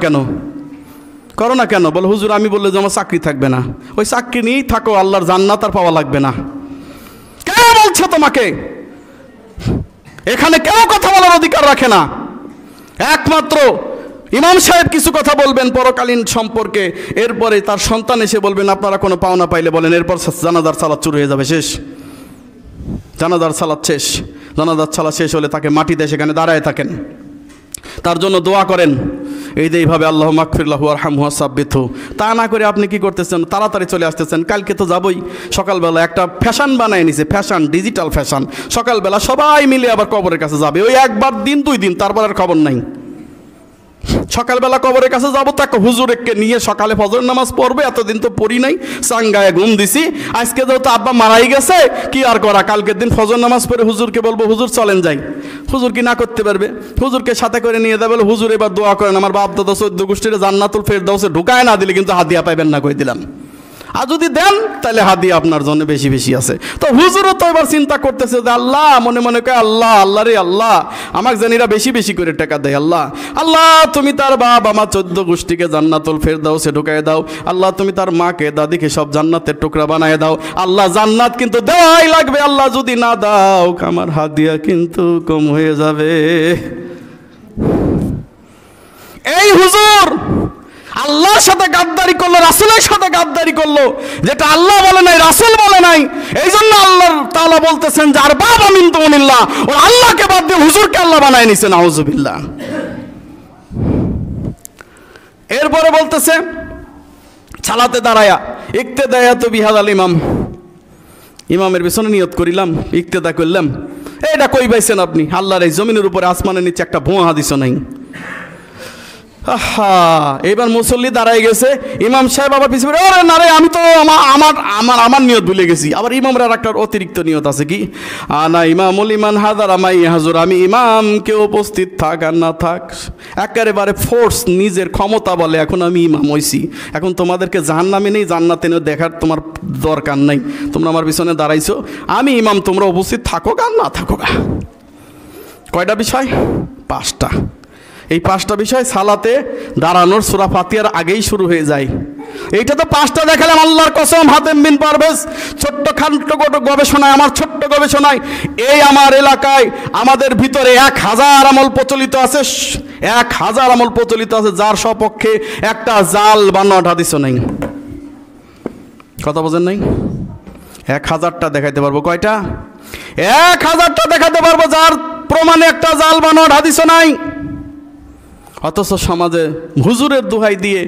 কেন? বলে হুজুর আমি বললে যে আমার চাকরি থাকবে না, ওই চাকরি নিয়েই থাকো, আল্লাহর জান্নাত আর পাওয়া লাগবে না। কে বলছে তোমাকে? এখানে কেউ কথা বলার অধিকার রাখে না, একমাত্র ইমাম সাহেব কিছু কথা বলবেন পরকালীন সম্পর্কে, এরপরে তার সন্তান এসে বলবেন আপনারা কোনো পাওনা পাইলে বলেন, এরপর জানাজার সালাত শুরু হয়ে যাবে, শেষ। জানাজার সালাত শেষ, জানাজার সালাত শেষ হলে তাকে মাটিতে সেখানে দাঁড়ায় থাকেন, তার জন্য দোয়া করেন, এই যে এইভাবে আল্লাহুম্মা গফিরলাহু ওয়ারহামহু ওয়াসাব্বিতহু। তা না করে আপনি কি করতেছেন? তাড়াতাড়ি চলে আসতেছেন, কালকে তো যাবই। সকালবেলা একটা ফ্যাশন বানায় নিছে, ফ্যাশন, ডিজিটাল ফ্যাশন, সকালবেলা সবাই মিলে আবার কবরের কাছে যাবে, ওই একবার দিন 2 দিন, তারপর আর খবর নাই। সকালবেলা কবরের কাছে যাবো, তাকে হুজুরকে নিয়ে সকালে ফজর নামাজ পড়বে, এতদিন তো পড়ি নাই, চাঙ্গায় ঘুম দিছি, আজকে যেহেতু আব্বা মারাই গেছে, কি আর করা, কালকের দিন ফজর নামাজ পড়ে হুজুরকে বলবো হুজুর চলেন যাই। হুজুর কি না করতে পারবে? হুজুরকে সাথে করে নিয়ে যাবে, হুজুর এবার দোয়া করেন আমার বাপ দাদা 14 গোষ্ঠীর জান্নাতুল ফেরদাউসে ঢুকায় না দিলে কিন্তু হাদিয়া পাইবেন না, কই দিলাম। আর যদি দেন তাহলে হাদিয়া আপনার জন্য বেশি বেশি আছে। তো হুজুরও তো এবার চিন্তা করতেছে যে আল্লাহ, মনে মনে কয় আল্লাহ, আল্লাহ রে আল্লাহ, আমাকে জানিরা বেশি বেশি করে টাকা দেয়, আল্লাহ আল্লাহ তুমি তার বাপ আমার 14 গোষ্ঠীকে জান্নাতুল ফেরদাউসে ঢুকায় দাও, আল্লাহ তুমি তার মাকে দাদিকে সব জান্নাতের টুকরা বানায় দাও, আল্লাহ জান্নাত কিন্তু দেওয়াই লাগবে, আল্লাহ যদি না দাও আমার হাদিয়া কিন্তু কম হয়ে যাবে। এই হুজুর আল্লাহর সাথে গাদ্দারি করলো, রাসূলের সাথে গাদ্দারি করলো, যেটা আল্লাহ বলে নাই, রাসূল বলে নাই। এই জন্য আল্লাহ তাআলা বলতেছেন যে আর বাবা মিন দুনিল্লাহ, ও আল্লাহকে বাদ দিয়ে হুজুরকে আল্লাহ বানায় নিছে, নাউযুবিল্লাহ। এরপরে বলতেছে সালাতে দাঁড়ায়া ইক্তেদায়াতু বিহাদাল ইমাম, ইমামের পিছনে নিয়ত করিলাম, ইক্তেদা করলাম। এটা কই পাইছেন আপনি? আল্লাহর এই জমিনের উপরে আসমানের নিচে একটা ভুয়া হাদিসও নাই। আহা, এবার মুসল্লি দাঁড়ায় গেছে, ইমাম সাহেব আবার পিছনে, ওরে না রে, আমি তো আমার নিয়ত ভুলে গেছি। আবার ইমামরা একটা অতিরিক্ত নিয়ত আছে, কি আনা ইমামুল ইমান হাজার আমাই হাজুর, আমি ইমাম, কেউ উপস্থিত থাক আর না থাক, একেবারে ফোর্স, নিজের ক্ষমতা বলে এখন আমি ইমাম হইছি, এখন তোমাদেরকে জাহান্নামে নেই জান্নাতে নেই দেখার তোমার দরকার নাই, তোমরা আমার পিছনে দাঁড়াইছো, আমি ইমাম, তোমরা উপস্থিত থাকো আর না থাকো। কয়টা বিষয়? 5টা। এই 5টা বিষয় সালাতে দাঁড়ানোর সূরা ফাতিহার আগেই শুরু হয়ে যায়। এইটা তো 5টা দেখালাম, আল্লাহর কসম হাতেম বিন পারভেজ ছোট্ট খান্ট গবেষণায়, আমার ছোট্ট গবেষণায়, এই আমার এলাকায় আমাদের ভিতরে 1000 আমল প্রচলিত আছে, 1000 আমল প্রচলিত আছে, যার সপক্ষে একটা জাল বানোয়াট হাদিসও নাই। কথা বোঝেন নাই? 1000টা দেখাইতে পারবো। কয়টা? 1000টা দেখাতে পারবো যার প্রমাণে একটা জাল বানোয়াট হাদিসও নাই। অথচ সমাজে হুজুরের দোহাই দিয়ে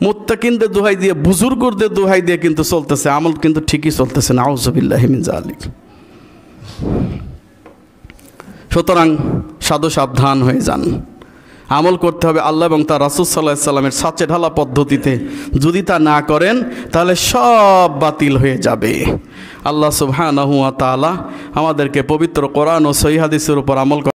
মুত্তাকিনদের দোহাই দিয়ে, বুজুর্গদের দোহাই দিয়ে কিন্তু চলতেছে, আমল কিন্তু ঠিকই চলতেছে না। আউযুবিল্লাহি মিন যালিক। সুতরাং সাধু সাবধান হয়ে যান, আমল করতে হবে আল্লাহ এবং তার রাসূল সাল্লাল্লাহু আলাইহি সাল্লামের সাচে ঢালা পদ্ধতিতে। যদি তা না করেন তাহলে সব বাতিল হয়ে যাবে। আল্লাহ সুবহানাহু ওয়া তাআলা আমাদেরকে পবিত্র কোরআন ও সহিহ হাদিসের উপর আমল